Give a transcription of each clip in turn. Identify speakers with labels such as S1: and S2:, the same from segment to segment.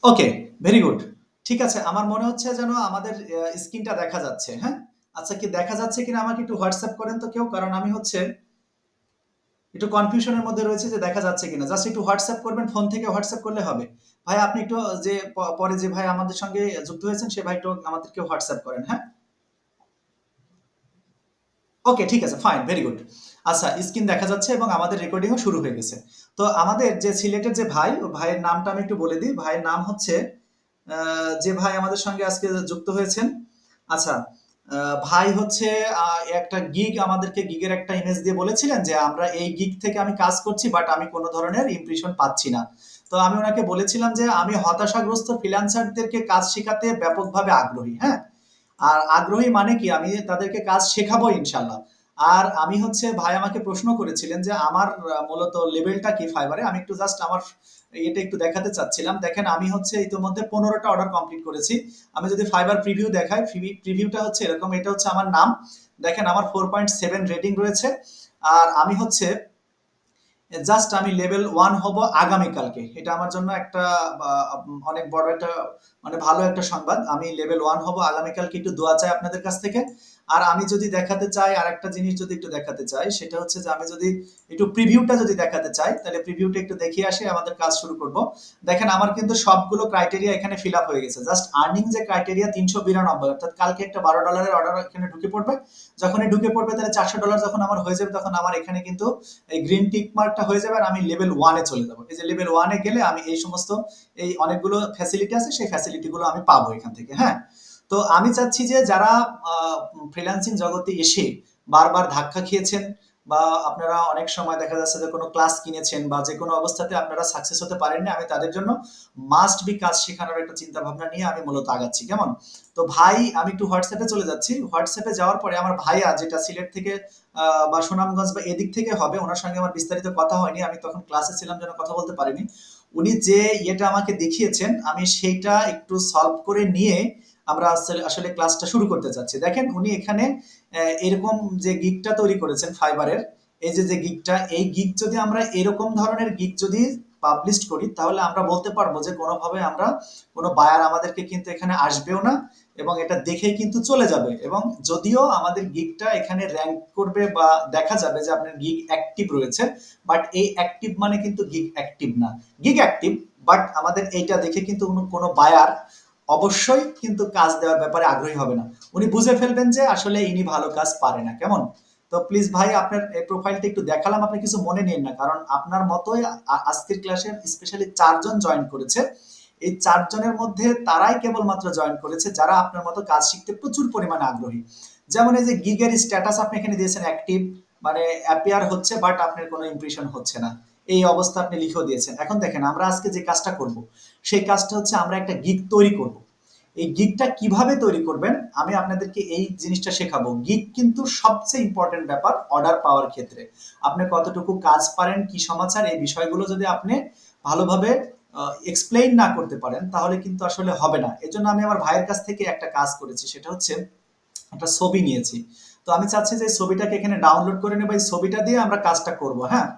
S1: ওকে, very good. ঠিক আছে, আমার মনে হচ্ছে যেন আমাদের স্ক্রিনটা দেখা যাচ্ছে, হ্যাঁ? আচ্ছা, কি দেখা যাচ্ছে কিনা আমাকে একটু হোয়াটসঅ্যাপ করেন তো কেউ, কারণ আমি হচ্ছে একটু কনফিউশনের মধ্যে রয়েছে যে দেখা যাচ্ছে কিনা। জাস্ট একটু হোয়াটসঅ্যাপ করবেন, ফোন থেকে হোয়াটসঅ্যাপ করলে হবে। ভাই আপনি একটু যে পরে যে ভাই আমাদের সঙ্গে যুক্ত হয়েছেন সে ভাই একটু আমাদেরকে হোয়াটসঅ্যাপ করেন, হ্যাঁ? ওকে, ঠিক আছে, ফাইন, ভেরি গুড। আচ্ছা, স্ক্রিন দেখা যাচ্ছে এবং আমাদের রেকর্ডিংও শুরু হয়ে গেছে। তো আমাদের যে সিলেটের যে ভাই, ও ভাইয়ের নামটা আমি একটু বলে দিই। ভাইয়ের নাম হচ্ছে যে ভাই আমাদের সঙ্গে আজকে যুক্ত হয়েছেন। আচ্ছা, ভাই হচ্ছে একটা গিগ, আমাদেরকে গিগের একটা ইমেজ দিয়ে বলেছিলেন যে আমরা এই গিগ থেকে আমি কাজ করছি, বাট আমি কোনো ধরনের ইমপ্রেশন পাচ্ছি না। তো আমি ওনাকে বলেছিলাম যে আমি হতাশাগ্রস্ত ফ্রিল্যান্সারদেরকে কাজ শেখাতে ব্যাপকভাবে আগ্রহী, হ্যাঁ? আর আগ্রহী মানে কি, আমি তাদেরকে কাজ শেখাবো ইনশাল্লাহ। আর আমি হচ্ছে, ভাই আমাকে প্রশ্ন করেছিলেন যে আমার মূলত লেভেলটা কি ফাইবারে। আমি একটু জাস্ট আমার এটা একটু দেখাতে চাচ্ছিলাম। দেখেন, আমি হচ্ছে ইতিমধ্যে 15টা অর্ডার কমপ্লিট করেছি। আমি যদি ফাইবার প্রিভিউ দেখাই, প্রিভিউটা হচ্ছে এরকম। এটা হচ্ছে আমার নাম। দেখেন, আমার 4.7 রেটিং রয়েছে। আর আমি হচ্ছে জাস্ট আমি লেভেল 1 হব আগামীকালকে। এটা আমার জন্য একটা অনেক বড় একটা, মানে ভালো একটা সংবাদ। আমি লেভেল 1 হব আগামীকালকে। একটু দোয়া চাই আপনাদের কাছ থেকে। আর আমি যদি দেখাতে চাই, আর একটা জিনিস যদি একটু দেখাতে চাই, সেটা হচ্ছে যে আমি যদি একটু প্রিভিউটা যদি দেখাতে চাই, তাহলে প্রিভিউটা একটু দেখিয়ে আসে আমাদের কাজ শুরু করব। দেখেন, আমার কিন্তু সবগুলো ক্রাইটেরিয়া এখানে ফিল আপ হয়ে গেছে। জাস্ট আর্নিং যে ক্রাইটেরিয়া 392, অর্থাৎ কালকে একটা $12 অর্ডার এখানে ঢুকে পড়বে। যখনই ঢুকে পড়বে তাহলে $400 যখন আমার হয়ে যাবে, তখন আমার এখানে কিন্তু এই গ্রিন টিক মার্কটা হয়ে যাবে আর আমি লেভেল 1-এ চলে যাব। এই যে লেভেল 1-এ গেলে আমি এই সমস্ত, এই অনেকগুলো ফ্যাসিলিটি আছে, সেই ফ্যাসিলিটিগুলো আমি পাবো এখান থেকে, হ্যাঁ? তো আমি চাচ্ছি যে যারা ফ্রিল্যান্সিং জগতে এসে বারবার ধাক্কা খেয়েছেন, বা আপনারা অনেক সময় দেখা যাচ্ছে যে কোনো ক্লাস কিনেছেন বা যে কোনো অবস্থাতে আপনারা সাকসেস হতে পারেননি, আমি তাদের জন্য মাস্ট বি কাজ শেখানোর একটা চিন্তা ভাবনা নিয়ে আমি মূলত আগাচ্ছি, কেমন? তো ভাই, আমি একটু হোয়াটসঅ্যাপে চলে যাচ্ছি। হোয়াটসঅ্যাপে যাওয়ার পরে আমার ভাইয়া, যেটা সিলেট থেকে বা সুনামগঞ্জ বা এদিক থেকে হবে, ওনার সঙ্গে আমার বিস্তারিত কথা হয়নি, আমি তখন ক্লাসে ছিলাম যেন কথা বলতে পারিনি। উনি যে ইয়েটা আমাকে দেখিয়েছেন, আমি সেইটা একটু সলভ করে নিয়ে আমরা আসলে আসলে ক্লাসটা শুরু করতে চাচ্ছি। দেখেন, উনি এখানে এরকম যে গিগটা তৈরি করেছেন ফাইবারের, এই যে যে গিগটা, এই গিগ যদি আমরা এরকম ধরনের গিগ যদি পাবলিশ করি, তাহলে আমরা বলতে পারবো যে কোনোভাবে আমরা, কোনো বায়ার আমাদেরকে কিন্তু এখানে আসবেও না, এবং এটা দেখেই কিন্তু চলে যাবে। এবং যদিও আমাদের গিগটা এখানে র্যাঙ্ক করবে বা দেখা যাবে যে আপনার গিগ অ্যাক্টিভ রয়েছে, বাট এই অ্যাক্টিভ মানে কিন্তু গিগ অ্যাক্টিভ না। গিগ অ্যাক্টিভ, বাট আমাদের এইটা দেখে কিন্তু কোনো বায়ার অবশ্যই কিন্তু কাজ দেওয়ার ব্যাপারে আগ্রহী হবে না। উনি বুঝে ফেলবেন যে আসলে ইনি ভালো কাজ পারে না, কেমন? তো প্লিজ ভাই, আপনার এই প্রোফাইলটা একটু দেখালাম, আপনি কিছু মনে নিন না, কারণ আপনার মতোই আজকের ক্লাসে স্পেশালি 4 জন জয়েন করেছে। এই 4 জনের মধ্যে তারাই কেবলমাত্র জয়েন করেছে যারা আপনার মতো কাজ শিখতে প্রচুর পরিমাণে আগ্রহী। যেমন এই যে গিগের স্ট্যাটাস আপনি এখানে দিয়েছেন অ্যাক্টিভ, মানে অ্যাপিয়ার হচ্ছে, বাট আপনার কোনো ইমপ্রেশন হচ্ছে না, এই অবস্থা আপনি লিখেও দিয়েছেন। এখন দেখেন, আমরা আজকে যে কাজটা করব, সেই কাজটা হচ্ছে আমরা একটা গিগ তৈরি করব। এই গিগটা কিভাবে তৈরি করবেন আমি আপনাদেরকে এই জিনিসটা শেখাবো। গিগ কিন্তু সবচেয়ে ইম্পর্টেন্ট ব্যাপার অর্ডার পাওয়ার ক্ষেত্রে। আপনি কতটুকু কাজ পারেন, কি সমাচার, এই বিষয়গুলো যদি আপনি ভালোভাবে এক্সপ্লেইন না করতে পারেন, তাহলে কিন্তু আসলে হবে না। এজন্য আমি আমার ভাইয়ের কাছ থেকে একটা কাজ করেছি, সেটা হচ্ছে একটা ছবি নিয়েছি। তো আমি চাচ্ছি যে ছবিটাকে এখানে ডাউনলোড করে নেব, এই ছবিটা দিয়ে আমরা কাজটা করব, হ্যাঁ?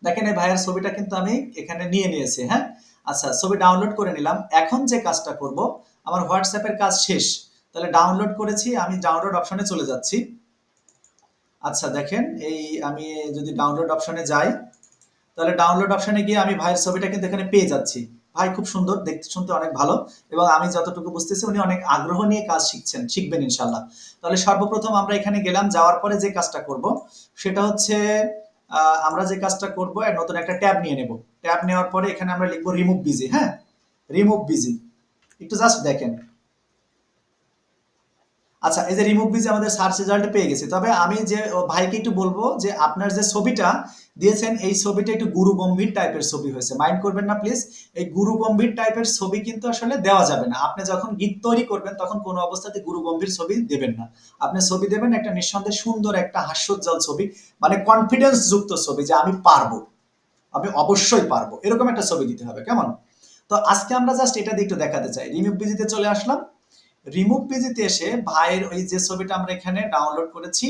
S1: দেখেন, এই ভাইয়ের ছবিটা কিন্তু আমি এখানে নিয়ে নিয়েছি, হ্যাঁ? আচ্ছা, ছবি ডাউনলোড করে নিলাম। এখন যে কাজটা করব, আমার হোয়াটসঅ্যাপের কাজ শেষ। তাহলে ডাউনলোড করেছি, আমি ডাউনলোড অপশনে চলে যাচ্ছি। আচ্ছা দেখেন, এই আমি যদি ডাউনলোড অপশনে যাই, তাহলে ডাউনলোড অপশনে গিয়ে আমি ভাইয়ের ছবিটা কিন্তু এখানে পেয়ে যাচ্ছি। ভাই খুব সুন্দর, দেখতে শুনতে অনেক ভালো, এবং আমি যতটুকু বুঝতেছি উনি অনেক আগ্রহ নিয়ে কাজ শিখবেন ইনশাল্লাহ। তাহলে সর্বপ্রথম আমরা এখানে গেলাম, যাওয়ার পরে যে কাজটা করব সেটা হচ্ছে, আমরা যে কাজটা করব, নতুন একটা ট্যাব নিয়ে নেব। ট্যাব নেওয়ার পরে এখানে আমরা লিখবো রিমুভ বিজি, হ্যাঁ? রিমুভ বিজি, একটু জাস্ট দেখেন। আচ্ছা, এই যে রিমুভ বিজি আমাদের সার্চ রেজাল্টে পেয়ে গেছি। তবে আমি যে ভাইকে একটু বলবো যে আপনার যে ছবিটা দিয়েছেন, এই ছবিটা একটু গুরু গম্ভীর টাইপের ছবি হয়েছে, মাইন্ড করবেন না প্লিজ। এই গুরু গম্ভীর টাইপের ছবি কিন্তু আসলে দেওয়া যাবে না। আপনি যখন গীত তৈরি করবেন তখন কোনো অবস্থাতে গুরু গম্ভীর ছবি দেবেন না। আপনি ছবি দেবেন একটা নিঃসন্দেহে সুন্দর একটা হাস্যোজ্জ্বল ছবি, মানে কনফিডেন্স যুক্ত ছবি, যে আমি পারবো, আমি অবশ্যই পারবো, এরকম একটা ছবি দিতে হবে, কেমন? তো আজকে আমরা জাস্ট এটা দিয়ে একটু দেখাতে চাই। রিমুভ বিজিতে চলে আসলাম। রিমুভ পেজেতে এসে ভাইয়ের ওই যে ছবিটা আমরা এখানে ডাউনলোড করেছি,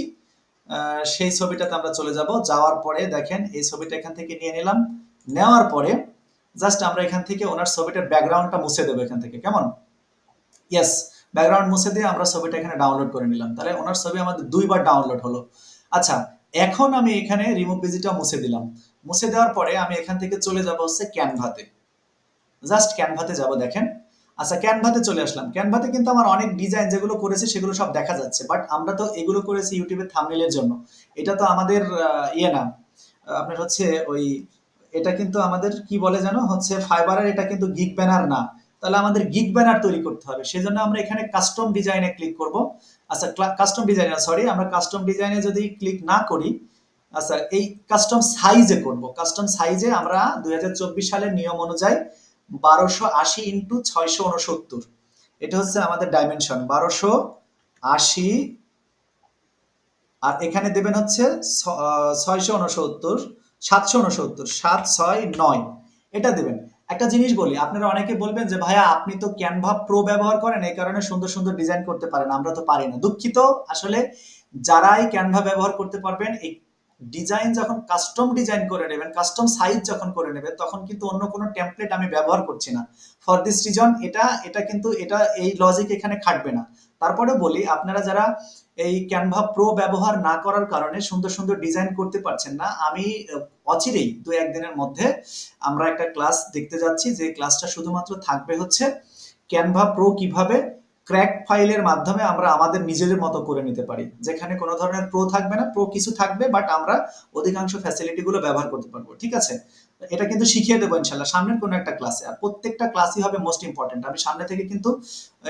S1: সেই ছবিটাতে আমরা চলে যাব। যাওয়ার পরে দেখেন, এই ছবিটা এখান থেকে নিয়ে নিলাম। নেওয়ার পরে জাস্ট আমরা এখান থেকে ওনার ছবিটার ব্যাকগ্রাউন্ডটা মুছে দেবো এখান থেকে, কেমন? ইয়েস, ব্যাকগ্রাউন্ড মুছে দিয়ে আমরা ছবিটা এখানে ডাউনলোড করে নিলাম, তাহলে ওনার ছবি আমাদের 2বার ডাউনলোড হলো। আচ্ছা, এখন আমি এখানে রিমুভ ভিজিটটা মুছে দিলাম। মুছে দেওয়ার পরে আমি এখান থেকে চলে যাব হচ্ছে ক্যানভাতে, জাস্ট ক্যানভাতে যাব, দেখেন। আচ্ছা, ক্যানভাতে চলে আসলাম। ক্যানভাতে কিন্তু আমার অনেক ডিজাইন যেগুলো করেছি সেগুলো সব দেখা যাচ্ছে, বাট আমরা তো এগুলো করেছি ইউটিউবে থাম্বনেইলের জন্য। এটা তো আমাদের ইয়ে না, আপনার হচ্ছে ওই, এটা কিন্তু আমাদের কি বলে জানো, হচ্ছে ফাইবারের, এটা কিন্তু গিগ ব্যানার না। তাহলে আমাদের গিগ ব্যানার তৈরি করতে হবে, সেজন্য আমরা এখানে কাস্টম ডিজাইনে ক্লিক করব। আচ্ছা, কাস্টম ডিজাইনে সরি, আমরা কাস্টম ডিজাইনে যদি ক্লিক না করি, আচ্ছা এই কাস্টম সাইজে করব। কাস্টম সাইজে আমরা 2024 সালের নিয়ম অনুযায়ী 1280 ইন্টু 669, এটা হচ্ছে আমাদের ডাইমেনশন 1280, আর এখানে দেবেন হচ্ছে 669, 769, 769, এটা দেবেন। একটা জিনিস বলি, আপনারা অনেকে বলবেন যে ভাইয়া আপনি তো ক্যানভা প্রো ব্যবহার করেন, এই কারণে সুন্দর সুন্দর ডিজাইন করতে পারেন, আমরা তো পারি না। দুঃখিত, আসলে যারাই ক্যানভা ব্যবহার করতে পারবেন, এই ডিজাইন যখন কাস্টম ডিজাইন করে নেবেন, কাস্টম সাইজ যখন করে নেবেন, তখন কিন্তু অন্য কোনো টেমপ্লেট আমি ব্যবহার করছি না। ফর দিস রিজন এটা এটা কিন্তু এটা এই লজিক এখানে খাটবে না। তারপরে বলি, আপনারা যারা এই ক্যানভা প্রো ব্যবহার না করার কারণে সুন্দর সুন্দর ডিজাইন করতে পারছেন না, আমি অচিরেই 2-1 দিনের মধ্যে আমরা একটা ক্লাস দেখতে যাচ্ছি, যে ক্লাসটা শুধুমাত্র থাকবে হচ্ছে ক্যানভা প্রো কিভাবে ক্র্যাক ফাইলের মাধ্যমে আমরা আমাদের নিজেদের মতো করে নিতে পারি, যেখানে কোনো ধরনের প্রো থাকবে না, প্রো কিছু থাকবে, বাট আমরা অধিকাংশ ফ্যাসিলিটি গুলো ব্যবহার করতে পারবো, ঠিক আছে? এটা কিন্তু শিখিয়ে দেবো ইনশাল্লাহ সামনের কোনো একটা ক্লাসে। আর প্রত্যেকটা ক্লাসই হবে মোস্ট ইম্পর্টেন্ট। আমি সামনে থেকে কিন্তু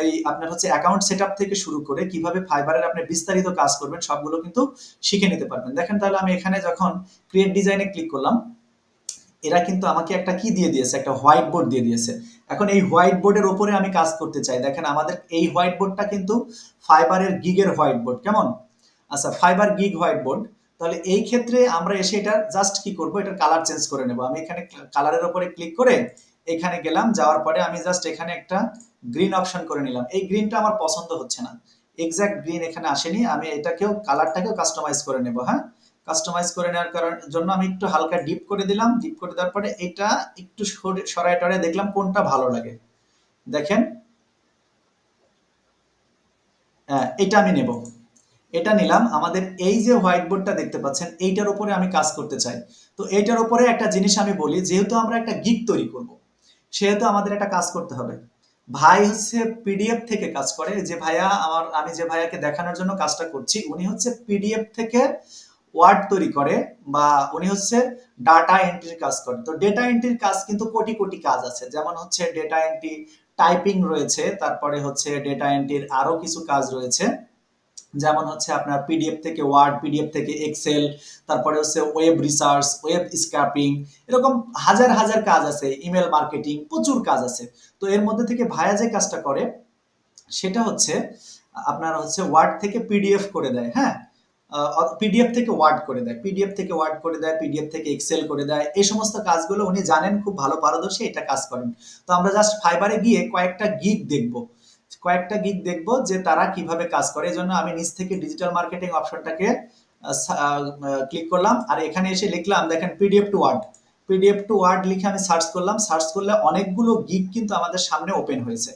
S1: এই আপনার হচ্ছে অ্যাকাউন্ট সেটআপ থেকে শুরু করে কিভাবে ফাইবারের আপনি বিস্তারিত কাজ করবেন সবগুলো কিন্তু শিখে নিতে পারবেন। দেখেন, তাহলে আমি এখানে যখন ক্রিয়েট ডিজাইনে ক্লিক করলাম, এরা কিন্তু আমাকে একটা কি দিয়ে দিয়েছে, একটা হোয়াইট বোর্ড দিয়ে দিয়েছে। এখন এই হোয়াইট বোর্ডের ওপরে আমি কাজ করতে চাই। দেখেন, আমাদের এই হোয়াইট বোর্ডটা কিন্তু ফাইবারের গিগের হোয়াইট বোর্ড, কেমন? আচ্ছা, ফাইবার গিগ হোয়াইট বোর্ড। তাহলে এই ক্ষেত্রে আমরা এসে এটা জাস্ট কি করব, এটার কালার চেঞ্জ করে নেব। আমি এখানে কালারের উপরে ক্লিক করে এখানে গেলাম, যাওয়ার পরে আমি জাস্ট এখানে একটা গ্রিন অপশন করে নিলাম। এই গ্রিনটা আমার পছন্দ হচ্ছে না, এক্সাক্ট গ্রিন এখানে আসেনি, আমি এটাকেও কালারটাকেও কাস্টমাইজ করে নেব। হ্যাঁ, কাস্টমাইজ করে নেওয়ার জন্য আমি একটু হালকা ডিপ করে দিলাম। ডিপ করে দেওয়ার পরে এটা একটু সরায় টরায় দেখলাম কোনটা ভালো লাগে। দেখেন, এটা আমি নেব, এটা নিলাম। আমাদের এই যে হোয়াইট বোর্ডটা দেখতে পাচ্ছেন, এইটার উপরে আমি কাজ করতে চাই। তো এইটার উপরে একটা জিনিস আমি বলি, যেহেতু আমরা একটা গিগ তৈরি করব, সেহেতু আমাদের একটা কাজ করতে হবে। ভাই হচ্ছে পিডিএফ থেকে কাজ করে, যে ভাইয়া আমি যে ভাইয়াকে দেখানোর জন্য কাজটা করছি, উনি হচ্ছে পিডিএফ থেকে ওয়ার্ড তৈরি করে, বা উনি হচ্ছে ডাটা এন্ট্রির কাজ করে। তো ডেটা এন্ট্রির কাজ কিন্তু কোটি কোটি কাজ আছে, যেমন হচ্ছে ডেটা এন্ট্রি টাইপিং রয়েছে, তারপরে হচ্ছে ডেটা এন্ট্রির আরো কিছু কাজ রয়েছে, যেমন হচ্ছে আপনার পিডিএফ থেকে ওয়ার্ড, পিডিএফ থেকে এক্সেল, তারপরে হচ্ছে ওয়েব রিসার্চ, ওয়েব স্ক্র্যাপিং, এরকম হাজার হাজার কাজ আছে, ইমেল মার্কেটিং, প্রচুর কাজ আছে। তো এর মধ্যে থেকে ভাইয়া যে কাজটা করে সেটা হচ্ছে আপনার হচ্ছে ওয়ার্ড থেকে পিডিএফ করে দেয়। হ্যাঁ, পিডিএফ থেকে ওয়ার্ড করে দেয়, পিডিএফ থেকে ওয়ার্ড করে দেয়, পিডিএফ থেকে এক্সেল করে দেয়, এই সমস্ত কাজগুলো উনি জানেন, খুব ভালো পারদর্শী, এটা কাজ করেন। তো আমরা জাস্ট ফাইবারে গিয়ে কয়েকটা গিগ দেখবো যে তারা কিভাবে কাজ করে। এই জন্য আমি নিচ থেকে ডিজিটাল মার্কেটিং অপশনটাকে ক্লিক করলাম, আর এখানে এসে লিখলাম, দেখেন PDF to Word, PDF to Word লিখে আমি সার্চ করলাম। সার্চ করলে অনেকগুলো গিগ কিন্তু আমাদের সামনে ওপেন হয়েছে।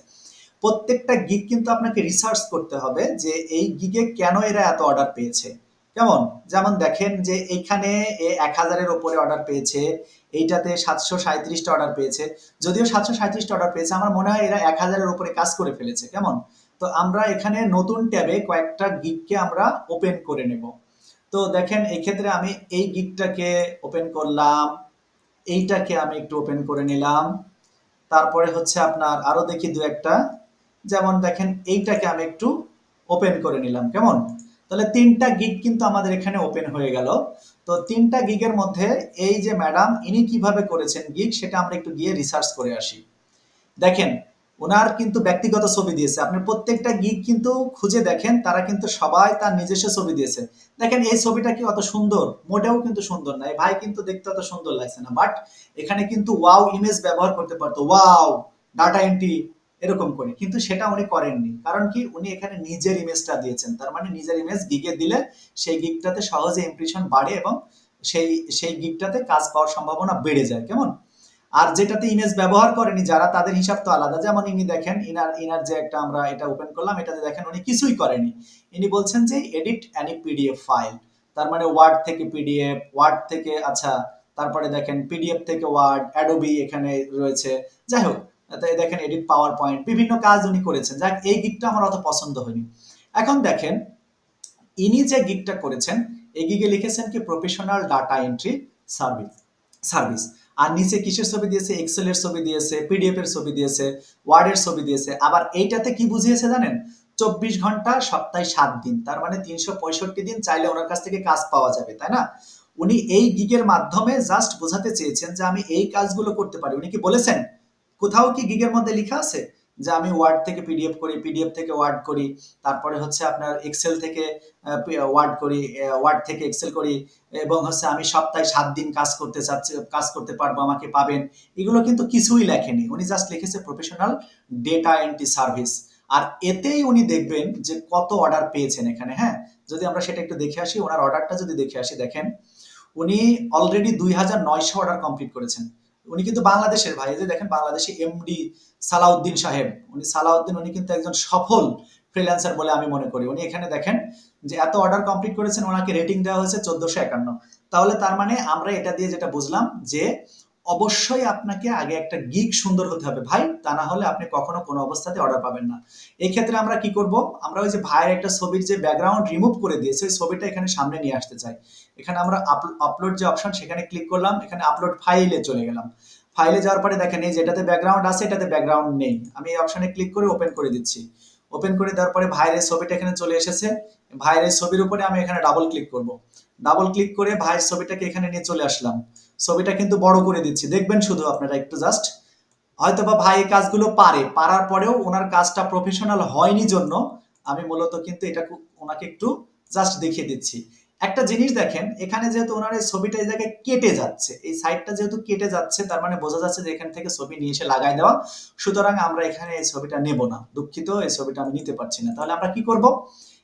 S1: প্রত্যেকটা গিগ কিন্তু আপনাকে রিসার্চ করতে হবে যে এই গিগে কেন এরা এত অর্ডার পেয়েছে, কেমন? যেমন দেখেন যে এইখানে 1000-এর ওপরে অর্ডার পেয়েছে, এইটাতে 737টা অর্ডার পেয়েছে। যদিও 737টা অর্ডার পেয়েছে, আমার মনে হয় এরা 1000-এর উপরে কাজ করে ফেলেছে, কেমন? তো আমরা এখানে নতুন ট্যাবে কয়েকটা গিগকে আমরা ওপেন করে নেব। তো দেখেন, এই ক্ষেত্রে আমি এই গিগটাকে ওপেন করলাম, এইটাকে আমি একটু ওপেন করে নিলাম, তারপরে হচ্ছে আপনার আরো দেখি দু একটা, যেমন দেখেন এইটাকে আমি একটু ওপেন করে নিলাম, কেমন? তাহলে 3টা গিগ কিন্তু আমাদের এখানে ওপেন হয়ে গেল। তো 3টা গিগের মধ্যে এই যে ম্যাডাম ইনি কিভাবে করেছেন গিগ, সেটা আমরা একটু গিয়ে রিসার্চ করে আসি। দেখেন, ওনার কিন্তু ব্যক্তিগত ছবি দিয়েছে, আপনি প্রত্যেকটা গিগ কিন্তু খুঁজে দেখেন, তারা কিন্তু সবাই তার নিজস্ব ছবি দিয়েছে। দেখেন, এই ছবিটা কি অত সুন্দর? মোটেও কিন্তু সুন্দর না, ভাই কিন্তু দেখতে অত সুন্দর লাগছে না, বাট এখানে কিন্তু ওয়াও ইমেজ ব্যবহার করতে পারতো, ওয়াও ডাটা এন্ট্রি এরকম করে, কিন্তু সেটা উনি করেননি। কারণ কি, উনি এখানে নিজের ইমেজটা দিয়েছেন, তার মানে নিজের ইমেজ গিগে দিলে সেই গিগটাতে সহজে ইমপ্রেশন বাড়ে এবং সেই সেই গিগটাতে কাজ পাওয়ার সম্ভাবনা বেড়ে যায়, কেমন? আর যেটাতে ইমেজ ব্যবহার করেনি যারা, তাদের হিসাব তো আলাদা। যেমন ইনি দেখেন, ইনার ইনার যে একটা আমরা এটা ওপেন করলাম, এটাতে দেখেন উনি কিছুই করেনি। ইনি বলছেন যে এডিট অ্যানি পিডিএফ ফাইল, তার মানে ওয়ার্ড থেকে পিডিএফ, ওয়ার্ড থেকে আচ্ছা, তারপরে দেখেন পিডিএফ থেকে ওয়ার্ড, অ্যাডোবি এখানে রয়েছে, যাই হোক দেখেন এডিট পাওয়ার পয়েন্ট, বিভিন্ন কাজ উনি করেছেন। যাক, এই গিগটা আমার অত পছন্দ হয়নি। এখন দেখেন ইনি যে গিগটা করেছেন, এই গিগে লিখেছেন কি professional data entry service service আর নিচে কিসের ছবি দিয়েছে, এক্সেল এর ছবি দিয়েছে, পিডিএফ এর ছবি দিয়েছে, ওয়ার্ডের ছবি দিয়েছে। আবার এইটাতে কি বুঝিয়েছে জানেন, 24 ঘন্টা সপ্তাহে 7 দিন, তার মানে 365 দিন চাইলে ওনার কাছ থেকে কাজ পাওয়া যাবে, তাই না? উনি এই গিগের মাধ্যমে জাস্ট বোঝাতে চেয়েছেন যে আমি এই কাজগুলো করতে পারি। উনি কি বলেছেন, কোথাও কি গিগের মধ্যে লেখা আছে যে আমি ওয়ার্ড থেকে পিডিএফ করি, পিডিএফ থেকে ওয়ার্ড করি, তারপরে হচ্ছে আপনার এক্সেল থেকে ওয়ার্ড করি, ওয়ার্ড থেকে এক্সেল করি, এবং হচ্ছে আমি সপ্তাহে 7 দিন কাজ করতে চাচ্ছি, কাজ করতে পারবো, আমাকে পাবেন? এগুলো কিন্তু কিছুই লেখেনি। উনি জাস্ট লিখেছে প্রফেশনাল ডেটা এন্ট্রি সার্ভিস। আর এতেই উনি দেখবেন যে কত অর্ডার পেয়েছেন এখানে। হ্যাঁ, যদি আমরা সেটা একটু দেখে আসি, ওনার অর্ডারটা যদি দেখে আসি, দেখেন উনি অলরেডি 2900 অর্ডার কমপ্লিট করেছেন। উনি কিন্তু বাংলাদেশের ভাই, যে দেখেন বাংলাদেশি এমডি সালাউদ্দিন সাহেব, উনি সালাউদ্দিন, উনি কিন্তু একজন সফল ফ্রিল্যান্সার বলে আমি মনে করি। উনি এখানে দেখেন যে এত অর্ডার কমপ্লিট করেছেন, ওনাকে রেটিং দেওয়া হয়েছে 1451। তাহলে তার মানে আমরা এটা দিয়ে যেটা বুঝলাম যে অবশ্যই আপনাকে আগে একটা গিগ সুন্দর হতে হবে ভাই, তা না হলে আপনি কখনো কোনো অবস্থাতে অর্ডার পাবেন না। এই ক্ষেত্রে আমরা কি করব, আমরা ওই যে ভাইয়ের একটা ছবির যে ব্যাকগ্রাউন্ড রিমুভ করে দিয়েছে, ওই ছবিটা এখানে সামনে নিয়ে আসতে চাই। এখানে আমরা আপলোড যে অপশন, সেখানে ক্লিক করলাম, এখানে আপলোড ফাইলে চলে গেলাম। ফাইলে যাওয়ার পরে দেখেন এই যেটাতে ব্যাকগ্রাউন্ড আছে, এটাতে ব্যাকগ্রাউন্ড নেই। আমি এই অপশনে ক্লিক করে ওপেন করে দিচ্ছি। ওপেন করে দেওয়ার পরে ভাইয়ের ছবিটা এখানে চলে এসেছে। ভাইয়ের ছবির উপরে আমি এখানে ডাবল ক্লিক করব। ডাবল ক্লিক করে ভাইয়ের ছবিটাকে এখানে নিয়ে চলে আসলাম। ছবিটা কিন্তু বড় করে দিচ্ছি, দেখবেন শুধু আপনারা একটু জাস্ট। হয়তোবা ভাই এই কাজগুলো পারার পরেও ওনার কাজটা প্রফেশনাল হয়নি জন্য আমি মূলত কিন্তু এটা ওনাকে একটু জাস্ট দেখিয়ে দিচ্ছি। একটা জিনিস দেখেন, এখানে যেহেতু ওনার এই ছবিটা এই জায়গায় কেটে যাচ্ছে, এই সাইডটা যেহেতু কেটে যাচ্ছে, তার মানে বোঝা যাচ্ছে যে এখান থেকে ছবি নিয়ে এসে লাগাই দেওয়া। সুতরাং আমরা এখানে এই ছবিটা নেব না, দুঃখিত, এই ছবিটা আমি নিতে পারছি না। তাহলে আমরা কি করব,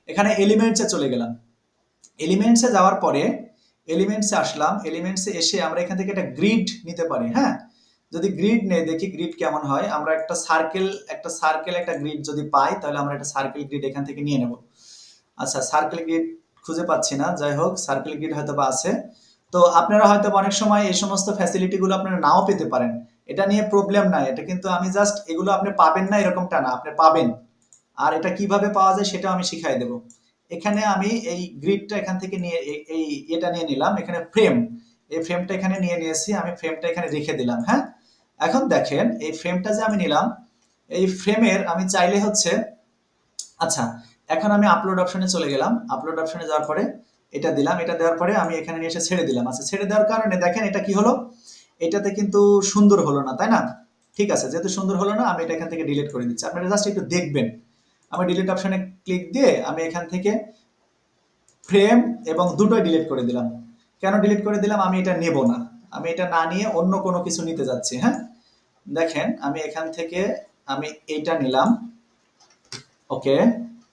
S1: এখানে এলিমেন্টসে চলে গেলাম। এলিমেন্টসে যাওয়ার পরে এলিমেন্টসে আসলাম। এলিমেন্টসে এসে আমরা এখান থেকে একটা গ্রিড নিতে পারি। হ্যাঁ, যদি গ্রিড নেই, দেখি গ্রিড কেমন হয়। আমরা একটা সার্কেল একটা গ্রিড যদি পাই, তাহলে আমরা একটা সার্কেল গ্রিড এখান থেকে নিয়ে নেব। আচ্ছা, সার্কেল গ্রিড খুঁজে পাচ্ছি না, যাই হোক সার্কেল গ্রিড হয়তো বা আছে। তো আপনারা হয়তো অনেক সময় এই সমস্ত ফ্যাসিলিটি গুলো আপনারা নাও পেতে পারেন, এটা নিয়ে প্রবলেম নাই। এটা কিন্তু আমি জাস্ট এগুলো আপনি পাবেন না এরকমটা না, আপনি পাবেন। আর এটা কিভাবে পাওয়া যায় সেটাও আমি শিখাই দেব। এখানে আমি এই গ্রিডটা এখান থেকে নিয়ে এই এটা নিয়ে নিলাম, এখানে ফ্রেম, এই ফ্রেমটা এখানে নিয়ে নিয়েছি, আমি ফ্রেমটা এখানে রেখে দিলাম। হ্যাঁ, এখন দেখেন এই ফ্রেমটা যে আমি নিলাম, এই ফ্রেমের আমি চাইলে হচ্ছে, আচ্ছা এখন আমি আপলোড অপশনে চলে গেলাম। আপলোড অপশনে যাওয়ার পরে এটা দিলাম, এটা দেওয়ার পরে আমি এখানে নিয়ে এসে ছেড়ে দিলাম। আচ্ছা, ছেড়ে দেওয়ার কারণে দেখেন এটা কি হলো, এটাতে কিন্তু সুন্দর হলো না, তাই না? ঠিক আছে, যেহেতু সুন্দর হলো না, আমি এটা এখান থেকে ডিলিট করে দিচ্ছি। আপনারা জাস্ট একটু দেখবেন। আমি ডিলিট অপশনে ক্লিক দিয়ে আমি এখান থেকে ফ্রেম এবং দুটোই ডিলিট করে দিলাম। কেন ডিলিট করে দিলাম, আমি এটা নেব না, আমি এটা না নিয়ে অন্য কোনো কিছু নিতে যাচ্ছি। হ্যাঁ, দেখেন আমি এখান থেকে আমি এইটা নিলাম। ওকে,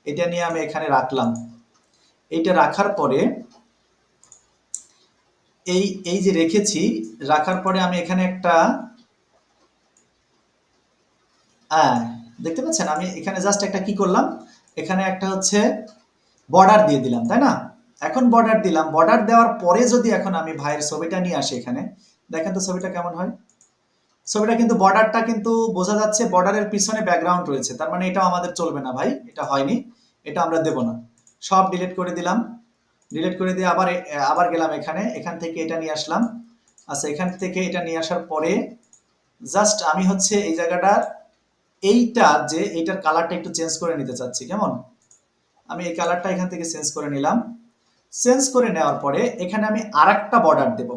S1: এটা নিয়ে আমি এখানে রাখলাম। এইটা রাখার পরে এই এই যে রেখেছি, রাখার পরে আমি এখানে একটা হ্যাঁ, দেখতে পাচ্ছেন, আমি এখানে জাস্ট একটা কি করলাম, এখানে একটা হচ্ছে বর্ডার দিয়ে দিলাম, তাই না? এখন বর্ডার দিলাম, বর্ডার দেওয়ার পরে যদি এখন আমি ভাইয়ের ছবিটা নিয়ে আসি এখানে, দেখেন তো ছবিটা কেমন হয়। ছবিটা কিন্তু বর্ডারটা কিন্তু বোঝা যাচ্ছে, বর্ডারের পিছনে ব্যাকগ্রাউন্ড রয়েছে, তার মানে এটাও আমাদের চলবে না ভাই, এটা হয়নি, এটা আমরা দেব না। সব ডিলিট করে দিলাম। ডিলিট করে দিয়ে আবার আবার গেলাম এখানে, এখান থেকে এটা নিয়ে আসলাম। আচ্ছা, এখান থেকে এটা নিয়ে আসার পরে জাস্ট আমি হচ্ছে এই জায়গাটার এইটা যে এইটার কালারটা একটু চেঞ্জ করে নিতে চাচ্ছি। কেমন, আমি এই কালারটা এখান থেকে চেঞ্জ করে নিলাম। চেঞ্জ করে নেওয়ার পরে এখানে আমি আরেকটা বর্ডার দেব,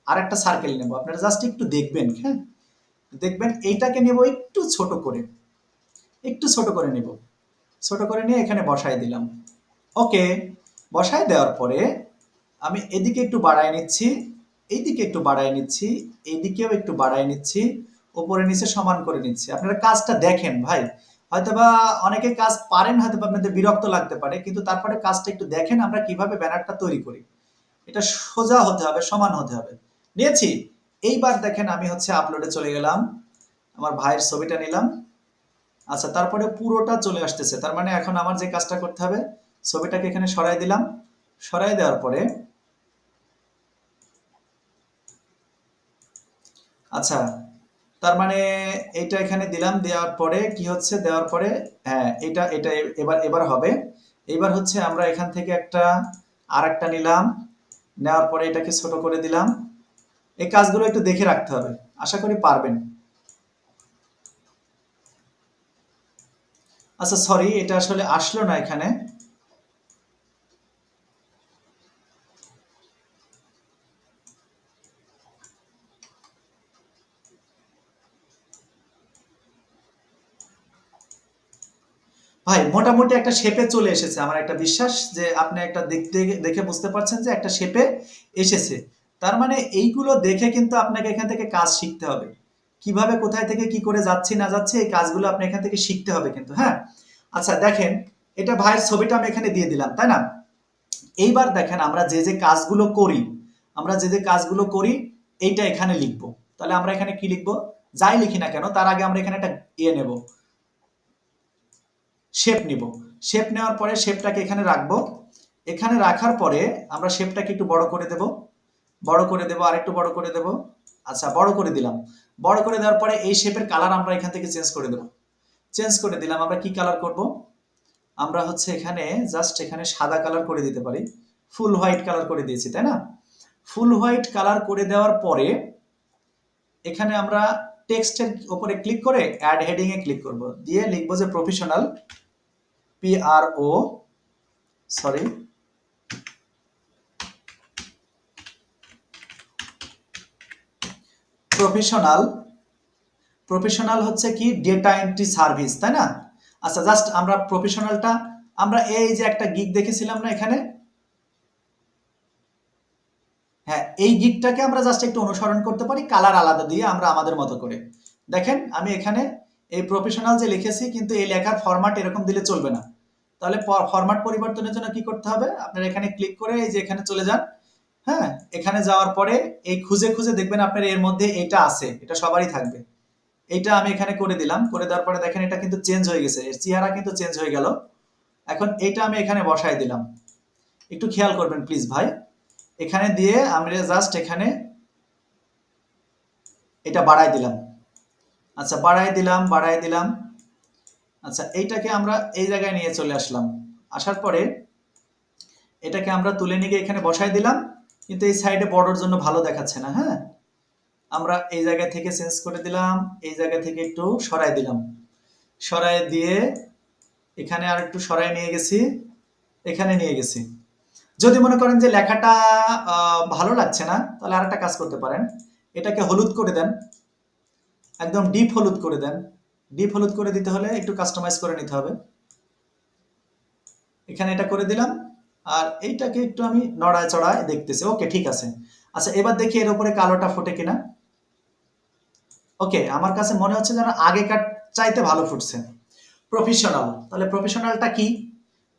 S1: আরেকটা সার্কেল নেব। আপনারা জাস্ট একটু দেখবেন। হ্যাঁ, দেখবেন এইটাকে নেব একটু ছোট করে, একটু ছোট করে নেব। ছোট করে নিয়ে এখানে বসায় দিলাম। ওকে, বসায় দেওয়ার পরে আমি এদিকে একটু বাড়ায় নিচ্ছি, এইদিকে একটু বাড়ায় নিচ্ছি, এইদিকেও একটু বাড়ায় নিচ্ছি, উপরে নিচে সমান করে নিচ্ছি। আপনারা কাজটা দেখেন ভাই, হয়তোবা অনেকে কাজ পারেন, হয়তো আপনাদের বিরক্ত লাগতে পারে, কিন্তু তারপরে কাজটা একটু দেখেন আমরা কিভাবে ব্যানারটা তৈরি করি। এটা সোজা হতে হবে, সমান হতে হবে। নিয়েছি, এইবার দেখেন আমি হচ্ছে আপলোডে চলে গেলাম, আমার ভাইয়ের ছবিটা নিলাম। আচ্ছা, তারপরে পুরোটা চলে আসতেছে, তার মানে এখন আমার যে কাজটা করতে হবে, ছবিটাকে এখানে সরাই দিলাম। সরাই দেওয়ার পরে আচ্ছা, তার মানে এইটা এখানে দিলাম, দেওয়ার পরে কি হচ্ছে, দেওয়ার পরে হ্যাঁ এটা এটা এবার এবার হবে। এবার হচ্ছে আমরা এখান থেকে আর একটা নিলাম, নেওয়ার পরে এটাকে ছোট করে দিলাম। এই কাজগুলো একটু দেখে রাখতে হবে, আশা করি পারবেন। আচ্ছা সরি, এটা আসলে আসলো না এখানে। ভাই মোটামুটি একটা শেপে চলে এসেছে, আমার একটা বিশ্বাস যে আপনি একটা দেখতে দেখে বুঝতে পারছেন যে একটা শেপে এসেছে। তার মানে এইগুলো দেখে কিন্তু আপনাকে এখান থেকে কাজ শিখতে হবে, কিভাবে কোথায় থেকে কি করে যাচ্ছি না যাচ্ছি, এই কাজগুলো আপনি এখান থেকে শিখতে হবে কিন্তু। হ্যাঁ, আচ্ছা দেখেন, এটা ভাইয়ের ছবিটা আমি এখানে দিয়ে দিলাম, তাই না? এইবার দেখেন আমরা যে যে কাজগুলো করি, আমরা যে যে কাজগুলো করি এইটা এখানে লিখবো। তাহলে আমরা এখানে কি লিখবো, যাই লিখি না কেন তার আগে আমরা এখানে একটা নেব, শেপ নিব। শেপ নেওয়ার পরে শেপটাকে এখানে রাখবো। এখানে রাখার পরে আমরা শেপটাকে একটু বড় করে দেব, বড় করে দেব, আরেকটু বড় করে দেব। আচ্ছা, বড় করে দিলাম। বড় করে দেওয়ার পরে এই শেপের কালার আমরা এখান থেকে চেঞ্জ করে দেব। চেঞ্জ করে দিলাম। আমরা কি কালার করব, আমরা হচ্ছে এখানে জাস্ট এখানে সাদা কালার করে দিতে পারি, ফুল হোয়াইট কালার করে দিয়েছি, তাই না? ফুল হোয়াইট কালার করে দেওয়ার পরে এখানে আমরা টেক্সটের উপরে ক্লিক করে অ্যাড হেডিং এ ক্লিক করব, দিয়ে লিখবো যে professional, PRO sorry professional. Professional হচ্ছে কি, ডেটা এন্ট্রি সার্ভিস, তাই না? আচ্ছা, জাস্ট আমরা প্রফেশনালটা, আমরা এই যে একটা গিগ দেখেছিলাম না এখানে, হ্যাঁ এই গিগটাকে আমরা জাস্ট একটু অনুসরণ করতে পারি, কালার আলাদা দিয়ে আমরা আমাদের মতো করে। দেখেন আমি এখানে এই প্রফেশনাল যে লিখেছি, কিন্তু এই লেখার ফরম্যাট এরকম দিলে চলবে না। তাহলে ফরম্যাট পরিবর্তনের জন্য কি করতে হবে, আপনারা এখানে ক্লিক করে এই যে এখানে চলে যান। হ্যাঁ, এখানে যাওয়ার পরে এই খুঁজে খুঁজে দেখবেন আপনার এর মধ্যে এটা আছে, এটা সবারই থাকবে। এইটা আমি এখানে করে দিলাম, করে দেওয়ার পরে দেখেন এটা কিন্তু চেঞ্জ হয়ে গেছে, এর চেহারা কিন্তু চেঞ্জ হয়ে গেল। এখন এইটা আমি এখানে বসাই দিলাম, একটু খেয়াল করবেন প্লিজ ভাই। এখানে দিয়ে আমরা জাস্ট এখানে এটা বাড়াই দিলাম। আচ্ছা, বাড়াই দিলাম, বাড়াই দিলাম। আচ্ছা, এইটাকে আমরা এই জায়গায় নিয়ে চলে আসলাম। আসার পরে এটাকে আমরা তুলে নিয়ে এখানে বসাই দিলাম, কিন্তু এই সাইডে বড়র জন্য ভালো দেখাচ্ছে না। হ্যাঁ, আমরা এই জায়গা থেকে চেঞ্জ করে দিলাম, এই জায়গা থেকে একটু সরাই দিলাম। সরাই দিয়ে এখানে আর একটু সরাই নিয়ে গেছি, এখানে নিয়ে গেছি। যদি মনে করেন যে লেখাটা ভালো লাগছে না, তাহলে আরেকটা কাজ করতে পারেন, এটাকে হলুদ করে দেন, একদম ডিপ হলুদ করে দেন। ডিপ হলুদ করে দিতে হলে একটু কাস্টমাইজ করে নিতে হবে। এখানে এটা করে দিলাম, আর এইটাকে একটু আমি নড়ায় চড়ায় দেখতেছি। ওকে, ঠিক আছে। আচ্ছা, এবার দেখি এর উপরে কালোটা ফোটে কিনা। ওকে, আমার কাছে মনে হচ্ছে যেন আগেকার চাইতে ভালো ফুটছে। প্রফেশনাল, তাহলে প্রফেশনালটা কি,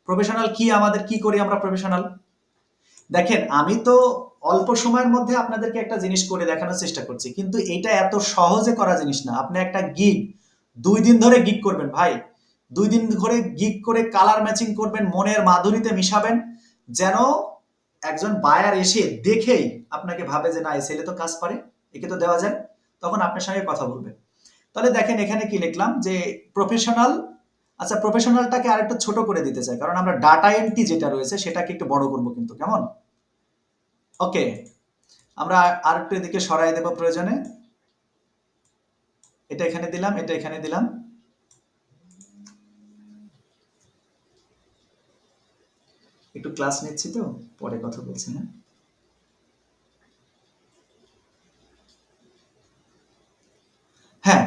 S1: প্রফেশনাল কি, আমাদের কি করি আমরা প্রফেশনাল। দেখেন আমি তো অল্প সময়ের মধ্যে আপনাদেরকে একটা জিনিস করে দেখানোর চেষ্টা করছি, কিন্তু এটা এত সহজে করা জিনিস না। আপনি একটা গিগ 2 দিন ধরে গিগ করবেন ভাই, 2 দিন ধরে গিগ করে কালার ম্যাচিং করবেন, মনের মাধুরীতে মিশাবেন, যেন একজন বায়ার এসে দেখেই আপনাকে ভাবে যে না এই ছেলে তো কাজ পারে, একে তো দেওয়া যায়, তখন আপনার সঙ্গে কথা বলবে। তাহলে দেখেন এখানে কি লিখলাম যে প্রফেশনাল। আচ্ছা, প্রফেশনালটাকে আরেকটু ছোট করে দিতে চাই, কারণ আমরা ডাটা এন্ট্রি যেটা রয়েছে সেটাকে একটু বড় করব কিন্তু, কেমন? ওকে, আমরা আর একটু এদিকে সরাই দেব প্রয়োজনে। এটা এখানে দিলাম, এটা এখানে দিলাম। একটু ক্লাস নিচ্ছি তো, পরে কথা বলছি। হ্যাঁ, হ্যাঁ,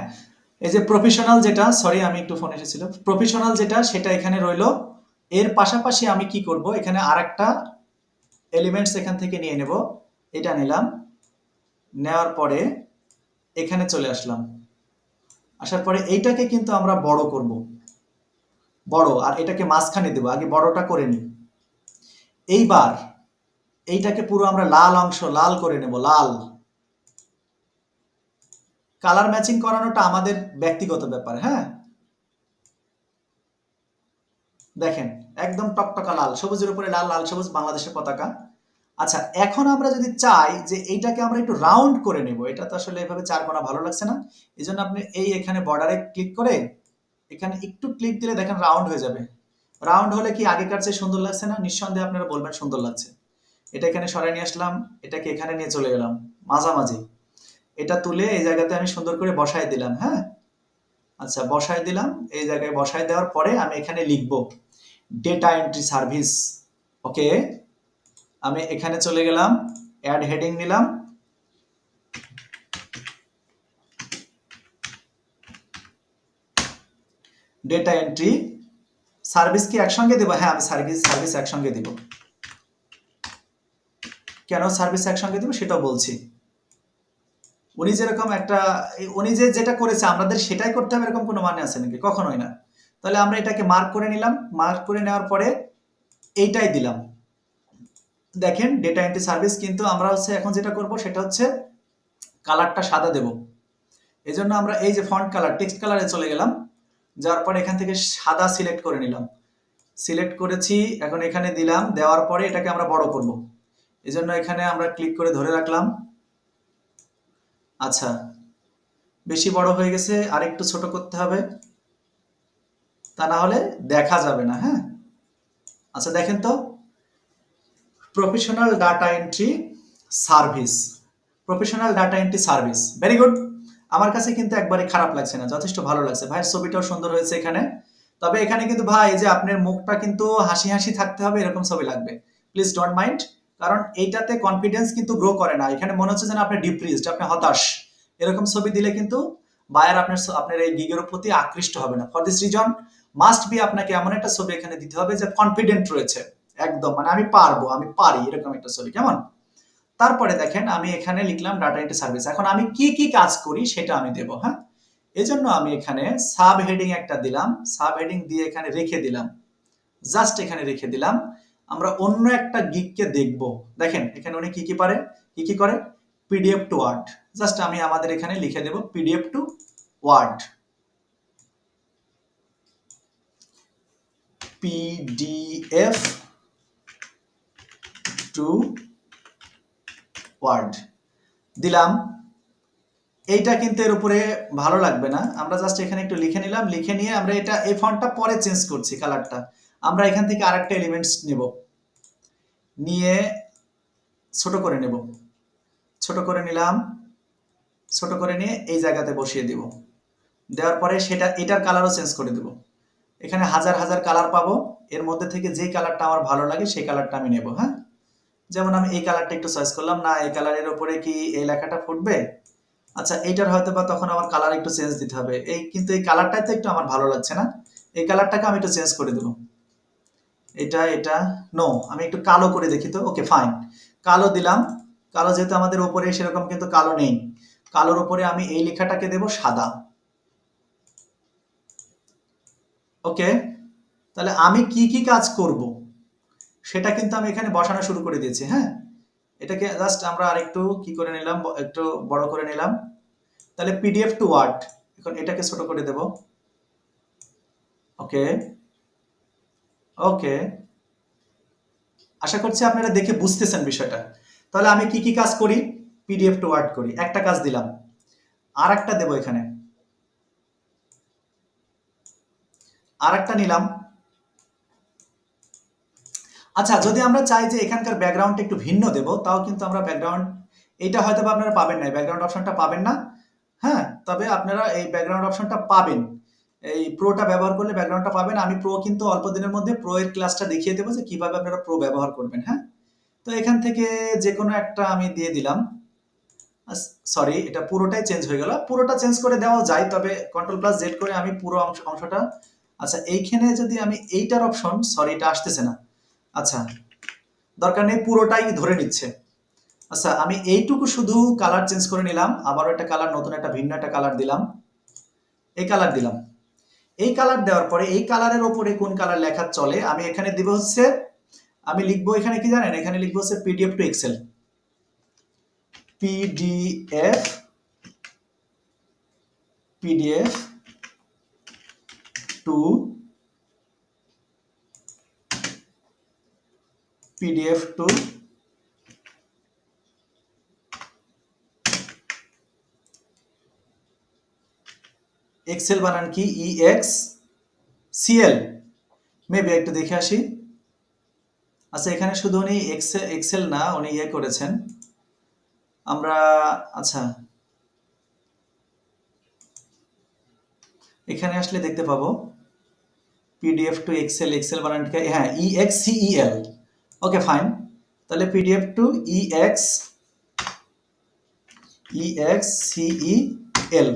S1: এই যে প্রফেশনাল যেটা, সরি আমি একটু ফোন এসেছিল, প্রফেশনাল যেটা সেটা এখানে রইলো। এর পাশাপাশি আমি কি করব, এখানে আরেকটা এলিমেন্টস এখান থেকে নিয়ে নেব। এটা নিলাম, নেওয়ার পরে এখানে চলে আসলাম। আসার পরে এইটাকে কিন্তু আমরা বড় করব, বড়, আর এটাকে মাঝখানে দেব। আগে বড়টা করে নিই। এইবার এইটাকে পুরো আমরা লাল অংশ লাল করে নেব, লাল। কালার ম্যাচিং করানোটা আমাদের ব্যক্তিগত ব্যাপার। হ্যাঁ, দেখেন একদম টকটকা লাল, সবুজের উপরে লাল, লাল সবুজ বাংলাদেশের পতাকা। আচ্ছা, এখন আমরা যদি চাই যে এইটাকে আমরা একটু রাউন্ড করে নেব, এটা তো আসলে এভাবে চার কোণা ভালো লাগছে না, এই জন্য আপনি এই এখানে বর্ডারে ক্লিক করে এখানে একটু ক্লিক দিলে দেখেন রাউন্ড হয়ে যাবে। রাউন্ড হলে কি আগেকার চেয়ে সুন্দর লাগছে না? নিঃসন্দেহে আপনারা বলবেন সুন্দর লাগছে। এটা এখানে সরাই নিয়ে আসলাম, এটাকে এখানে নিয়ে চলে গেলাম মাঝামাঝি, এটা তুলে এই জায়গাতে আমি সুন্দর করে বসাই দিলাম। হ্যাঁ, আচ্ছা বসাই দিলাম, এই জায়গায় বসাই দেওয়ার পরে আমি এখানে লিখব ডেটা এন্ট্রি সার্ভিস। ওকে, আমি এখানে চলে গেলাম, অ্যাড হেডিং নিলাম, ডেটা এন্ট্রি সার্ভিস কি একসঙ্গে দেবো? হ্যাঁ, আমি সার্ভিস একসঙ্গে দিব। কেন সার্ভিস একসঙ্গে দিব সেটাও বলছি। উনি যেরকম একটা, উনি যেটা করেছে আমাদের সেটাই করতে হবে এরকম কোনো মানে আছে নাকি? কখনোই না। তাহলে আমরা এটাকে মার্ক করে নিলাম, মার্ক করে নেওয়ার পরে এইটাই দিলাম। দেখেন ডেটা এন্ট্রি সার্ভিস, কিন্তু আমরা হচ্ছে এখন যেটা করব সেটা হচ্ছে কালারটা সাদা দেব। এই জন্য আমরা এই যে ফন্ট কালার, টেক্সট কালারে চলে গেলাম, যাওয়ার পরে এখান থেকে সাদা সিলেক্ট করে নিলাম, সিলেক্ট করেছি, এখন এখানে দিলাম, দেওয়ার পরে এটাকে আমরা বড় করব। এই জন্য এখানে আমরা ক্লিক করে ধরে রাখলাম। আচ্ছা, বেশি বড় হয়ে গেছে, আর একটু ছোট করতে হবে, তা না হলে দেখা যাবে না। হ্যাঁ, আচ্ছা দেখেন তো, professional data entry service, professional data entry service, very good. আমার কাছে কিন্তু একবারে খারাপ লাগছে না, যথেষ্ট ভালো লাগছে। ভাইয়ের ছবিটাও সুন্দর হয়েছে এখানে। তবে এখানে কিন্তু ভাই যে আপনার মুখটা কিন্তু হাসি হাসি থাকতে হবে এরকম ছবি লাগবে, প্লিজ ডোন্ট মাইন্ড। কারণ এইটাতে কনফিডেন্স কিন্তু গ্রো করে না, এখানে মনে হচ্ছে যেন আপনি ডিপ্রেসড, আপনি হতাশ। এরকম ছবি দিলে কিন্তু বায়ার আপনার এই গিগের প্রতি আকৃষ্ট হবে না। For this reason must be আপনাকে এমন একটা ছবি এখানে দিতে হবে যে কনফিডেন্ট রয়েছে একদম, মানে আমি পারবো, আমি পারি, এরকম একটা ছবি। কেমন? তারপরে দেখেন আমি এখানে লিখলাম ডাটা এন্ট্রি সার্ভিস। এখন আমি কি কি কাজ করি সেটা আমি দেব। হ্যাঁ, এজন্য আমি এখানে সাব হেডিং একটা দিলাম, সাব হেডিং দিয়ে এখানে রেখে দিলাম, জাস্ট এখানে রেখে দিলাম। আমরা অন্য একটা গিগকে দেখব। দেখেন এখানে উনি কি কি পারে, কি কি করে, পিডিএফ টু ওয়ার্ড। জাস্ট আমি আমাদের এখানে লিখে দেব PDF to Word, PDF to Word দিলাম। এইটা কিন্তু এর উপরে ভালো লাগবে না, আমরা জাস্ট এখানে একটু লিখে নিলাম, লিখে নিয়ে আমরা এটা এই ফন্টটা পরে চেঞ্জ করছি কালারটা। আমরা এখান থেকে আরেকটা এলিমেন্টস নেব, নিয়ে ছোট করে নেব, ছোট করে নিলাম, ছোট করে নিয়ে এই জায়গাতে বসিয়ে দিব। দেওয়ার পরে সেটা এটার কালারও চেঞ্জ করে দেব। এখানে হাজার হাজার কালার পাবো, এর মধ্যে থেকে যেই কালারটা আমার ভালো লাগে সেই কালারটা আমি নেব। হ্যাঁ, যেমন আমি এই কালারটা একটু চয়েস করলাম, না এই কালারের উপরে কি এই লেখাটা ফুটবে? আচ্ছা, এইটার হয়তো বা তখন আমার কালার একটু চেঞ্জ দিতে হবে, এই কিন্তু এই কালারটাই তো একটু আমার ভালো লাগছে না, এই কালারটাকে আমি একটু চেঞ্জ করে দেবো। এটা নো, আমি একটু কালো করে দেখি তো। ওকে ফাইন, কালো দিলাম। কালো যেহেতু আমাদের উপরে সেরকম কিন্তু কালো নেই, কালোর উপরে আমি এই লেখাটাকে দেব সাদা। ওকে, তাহলে আমি কি কি কাজ করব সেটা কিন্তু আমি এখানে বসানো শুরু করে দিয়েছি। হ্যাঁ, এটাকে জাস্ট আমরা আরেকটু কি করে নিলাম, একটু বড় করে নিলাম। তাহলে পিডিএফ টু ওয়ার্ড, এখন এটাকে ছোট করে দেব। ওকে, ওকে, আশা করছি আপনারা দেখে বুঝতেছেন বিষয়টা। তাহলে আমি কি কি কাজ করি? পিডিএফ টু ওয়ার্ড করি, একটা কাজ দিলাম, আর একটা দেবো এখানে, আর একটা নিলাম। আচ্ছা, যদি আমরা চাই যে এখানকার ব্যাকগ্রাউন্ডটা একটু ভিন্ন দেব, তাও কিন্তু আমরা ব্যাকগ্রাউন্ড, এইটা হয়তো বা আপনারা পাবেন না, ব্যাকগ্রাউন্ড অপশনটা পাবেন না। হ্যাঁ, তবে আপনারা এই ব্যাকগ্রাউন্ড অপশনটা পাবেন, এই প্রোটা ব্যবহার করলে ব্যাকগ্রাউন্ডটা পাবেন। আমি প্রো কিন্তু অল্প দিনের মধ্যে প্রো এর ক্লাসটা দেখিয়ে দেবো যে কিভাবে আপনারা প্রো ব্যবহার করবেন। হ্যাঁ, তো এখান থেকে যে কোনো একটা আমি দিয়ে দিলাম। সরি, এটা পুরোটাই চেঞ্জ হয়ে গেল, পুরোটা চেঞ্জ করে দেওয়া যায়, তবে কন্ট্রোল প্লাস জেড করে আমি পুরো অংশটা। আচ্ছা, এইখানে যদি আমি এইটার অপশন, সরি এটা আসতেছে না, আচ্ছা দরকার নেই, পুরোটাই ধরে নিচ্ছে। আচ্ছা, আমি এইটুকু শুধু কালার চেঞ্জ করে নিলাম, আবারও একটা কালার, নতুন একটা ভিন্ন একটা কালার দিলাম, এই কালার দিলাম। এই কালার দেওয়ার পরে এই কালারের ওপরে কোন কালার লেখা চলে আমি এখানে দিব হচ্ছে, আমি লিখবো এখানে কি জানেন, এখানে লিখবো হচ্ছে PDF to Excel, PDF PDF to Excel বানান কি EXCL মেবি একটু দেখে আসি। আচ্ছা এখানে শুধু উনি এক্সেল না উনি ইয়ে করেছেন আমরা। আচ্ছা এখানে আসলে দেখতে পাবো পিডিএফ টু এক্সেল বানানটা হ্যাঁ EXCEL। ওকে ফাইন, তাহলে পিডিএফ টু EXCEL।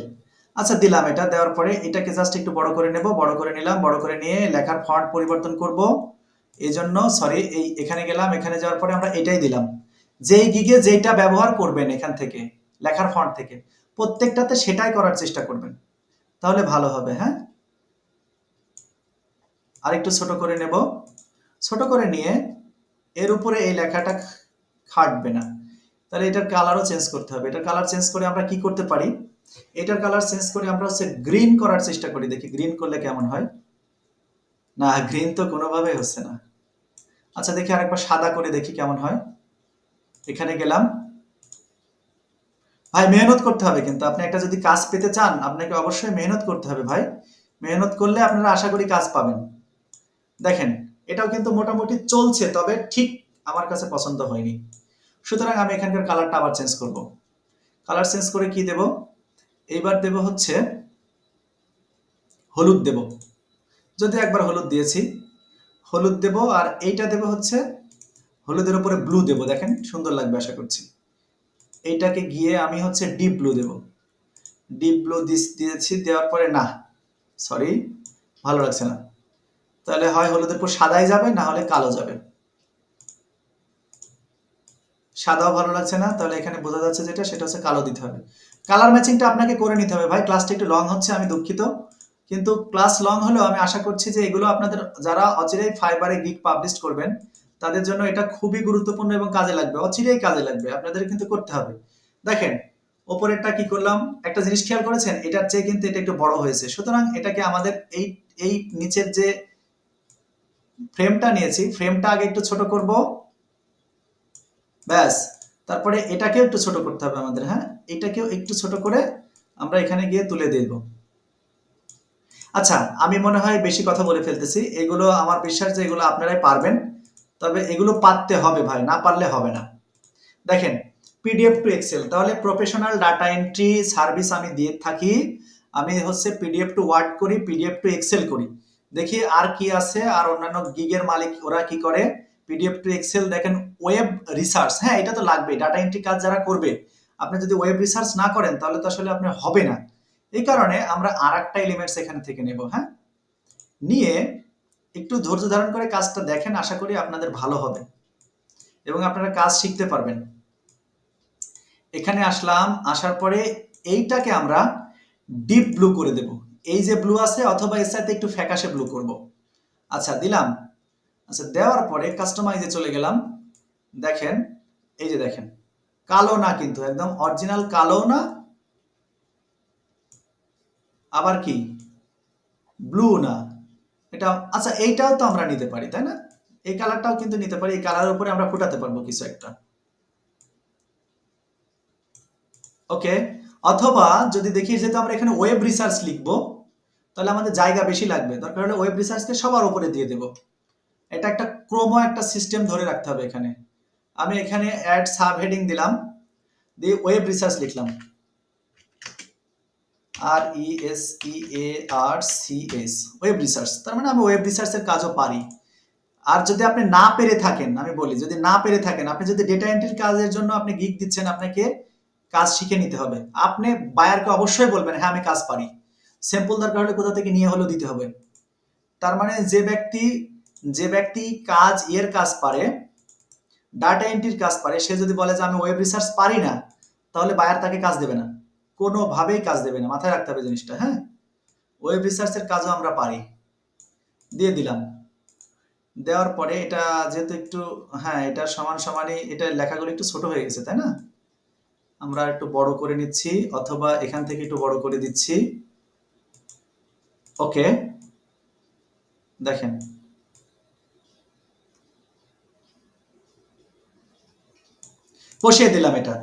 S1: আচ্ছা দিলাম, এটা দেওয়ার পরে এটাকে জাস্ট একটু বড় করে নেব, বড় করে নিলাম, বড় করে নিয়ে লেখার ফন্ট পরিবর্তন করব। এই জন্য সরি এখানে গেলাম, এখানে যাওয়ার পরে আমরা এটাই দিলাম। যেই গিগে যেটা ব্যবহার করবেন এখান থেকে লেখার ফন্ট থেকে প্রত্যেকটাতে সেটাই করার চেষ্টা করবেন, তাহলে ভালো হবে। হ্যাঁ আরেকটু ছোট করে নেব, ছোট করে নিয়ে এর উপরে এই লেখাটা খাটবে না, তাহলে এটার কালারও চেঞ্জ করতে হবে। এটার কালার চেঞ্জ করে আমরা কি করতে পারি, এটার কালার চেঞ্জ করে আমরা হচ্ছে গ্রিন করার চেষ্টা করি, দেখি গ্রিন করলে কেমন হয়। না গ্রিন তো কোনোভাবেই হচ্ছে না। আচ্ছা দেখি আরেকবার সাদা করে দেখি কেমন হয়। এখানে গেলাম, ভাই মেহনত করতে হবে কিন্তু আপনি একটা যদি কাজ পেতে চান আপনাকে অবশ্যই মেহনত করতে হবে ভাই, মেহনত করলে আপনারা আশা করি কাজ পাবেন। দেখেন এটাও কিন্তু মোটামুটি চলছে, তবে ঠিক আমার কাছে পছন্দ হয়নি। সুতরাং আমি এখানকার কালারটা আবার চেঞ্জ করব। কালার চেঞ্জ করে কি দেব, এইবার দেব হচ্ছে হলুদ দেব, যদি একবার হলুদ দিয়েছি হলুদ দেব, আর এইটা দেব হচ্ছে হলুদের উপরে ব্লু দেব, দেখেন সুন্দর লাগবে আশা করছি। এইটাকে গিয়ে আমি হচ্ছে ডিপ ব্লু দেব, ডিপ ব্লু দিয়েছি, দেওয়ার পরে না সরি ভালো লাগছে না, তাহলে হয় হলুদের উপর সাদাই যাবে না হলে কালো যাবে। সাদাও ভালো লাগছে না, তাহলে এখানে বোঝা যাচ্ছে যেটা সেটা হচ্ছে কালো দিতে হবে। কালার ম্যাচিংটা আপনাকে করে নিতে হবে ভাই। ক্লাসটা একটু লং হচ্ছে আমি দুঃখিত, কিন্তু ক্লাস লং হলেও আমি আশা করছি যে এগুলো আপনাদের যারা অচিরেই ফাইবারে গিগ পাবলিশ করবেন তাদের জন্য এটা খুবই গুরুত্বপূর্ণ এবং কাজে লাগবে, অচিরেই কাজে লাগবে, আপনাদের কিন্তু করতে হবে। দেখেন ওপরেরটা কি করলাম, একটা জিনিস খেয়াল করেছেন, এটার চেয়ে কিন্তু এটা একটু বড় হয়েছে, সুতরাং এটাকে আমাদের এই এই নিচের যে ফ্রেমটা নিয়েছি ফ্রেমটা আগে একটু ছোট করব, ব্যাস। তারপরে এটাকেও একটু ছোট করতে হবে আমাদের, হ্যাঁ এটাকেও একটু ছোট করে আমরা এখানে গিয়ে তুলে দেব। আচ্ছা আমি মনে হয় বেশি কথা বলে ফেলতেছি, এগুলো আমার বিশ্বাস যে এগুলো আপনারাই পারবেন, তবে এগুলো পারতে হবে ভাই, না পারলে হবে না। দেখেন পিডিএফ টু এক্সেল, তাহলে প্রফেশনাল ডাটা এন্ট্রি সার্ভিস আমি দিয়ে থাকি, আমি হচ্ছে পিডিএফ টু ওয়ার্ড করি, পিডিএফ টু এক্সেল করি। দেখি আর কি আছে, আর অন্যান্য গিগের মালিক ওরা কি করে। পিডিএফ টু এক্সেল দেখেন, ওয়েব রিসার্চ, হ্যাঁ এটা তো লাগবে, ডাটা এন্ট্রি কাজ যারা করবে আপনি যদি ওয়েব রিসার্চ না করেন তাহলে তো আসলে আপনার হবে না। এই কারণে আমরা আর একটা এলিমেন্টস এখান থেকে নেব, হ্যাঁ নিয়ে একটু ধৈর্য ধারণ করে কাজটা দেখেন, আশা করি আপনাদের ভালো হবে এবং আপনারা কাজ শিখতে পারবেন। এখানে আসলাম, আসার পরে এইটাকে আমরা ডিপ ব্লু করে দেব, এই যে ব্লু আছে অথবা এর সাথে একটু ফ্যাকাশে ব্লু করব। আচ্ছা দিলাম, আচ্ছা দেওয়ার পরে কাস্টমাইজে চলে গেলাম, দেখেন এই যে দেখেন কালো না কিন্তু একদম অরিজিনাল কালো না, আবার কি ব্লু না এটা। আচ্ছা এইটাও তো আমরা নিতে পারি তাই না, এই কালারটাও কিন্তু নিতে পারি, এই কালারের উপরে আমরা ফুটাতে পারবো কিছু একটা। ওকে, অথবা যদি দেখি যেহেতু আমরা এখানে ওয়েব রিসার্চ লিখবো তাহলে আমাদের জায়গা বেশি লাগবে, দরকার হলে ওয়েব রিসার্চকে সবার উপরে দিয়ে দেব। এটা একটা ক্রোমো একটা সিস্টেম ধরে রাখতে হবে এখানে। আমি এখানে অ্যাড সাব হেডিং দিলাম, দিয়ে ওয়েব রিসার্চ লিখলাম, RESEARCS ওয়েব রিসার্চ, তার মানে আমি ওয়েব রিসার্চের কাজও পারি। আর যদি আপনি না পেরে থাকেন, আমি বলি যদি না পেরে থাকেন, আপনি যদি ডেটা এন্ট্রির কাজের জন্য আপনি গিগ দিচ্ছেন, আপনাকে কাজ শিখে নিতে হবে, আপনি বায়ারকে অবশ্যই বলবেন হ্যাঁ আমি কাজ পারি, স্যাম্পল দরকার হলে কোথা থেকে নিয়ে হলেও দিতে হবে। তার মানে যে ব্যক্তি কাজ এর কাজ পারে, ডাটা এন্ট্রির কাজ পারে, সে যদি বলে যে আমি ওয়েব রিসার্চ পারি না, তাহলে বায়ার তাকে কাজ দেবে না, কোনোভাবেই কাজ দেবে না, মাথায় রাখতে হবে জিনিসটা। হ্যাঁ ওয়েব রিসার্চের কাজও আমরা পারি, দিয়ে দিলাম। দেওয়ার পরে এটা যেহেতু একটু হ্যাঁ এটা সমান সমানই, এটা লেখাগুলো একটু ছোট হয়ে গেছে তাই না, আমরা একটু বড় করে নিচ্ছি অথবা এখান থেকে একটু বড় করে দিচ্ছি। ওকে, দেখেন বসিয়ে দিলাম এটা।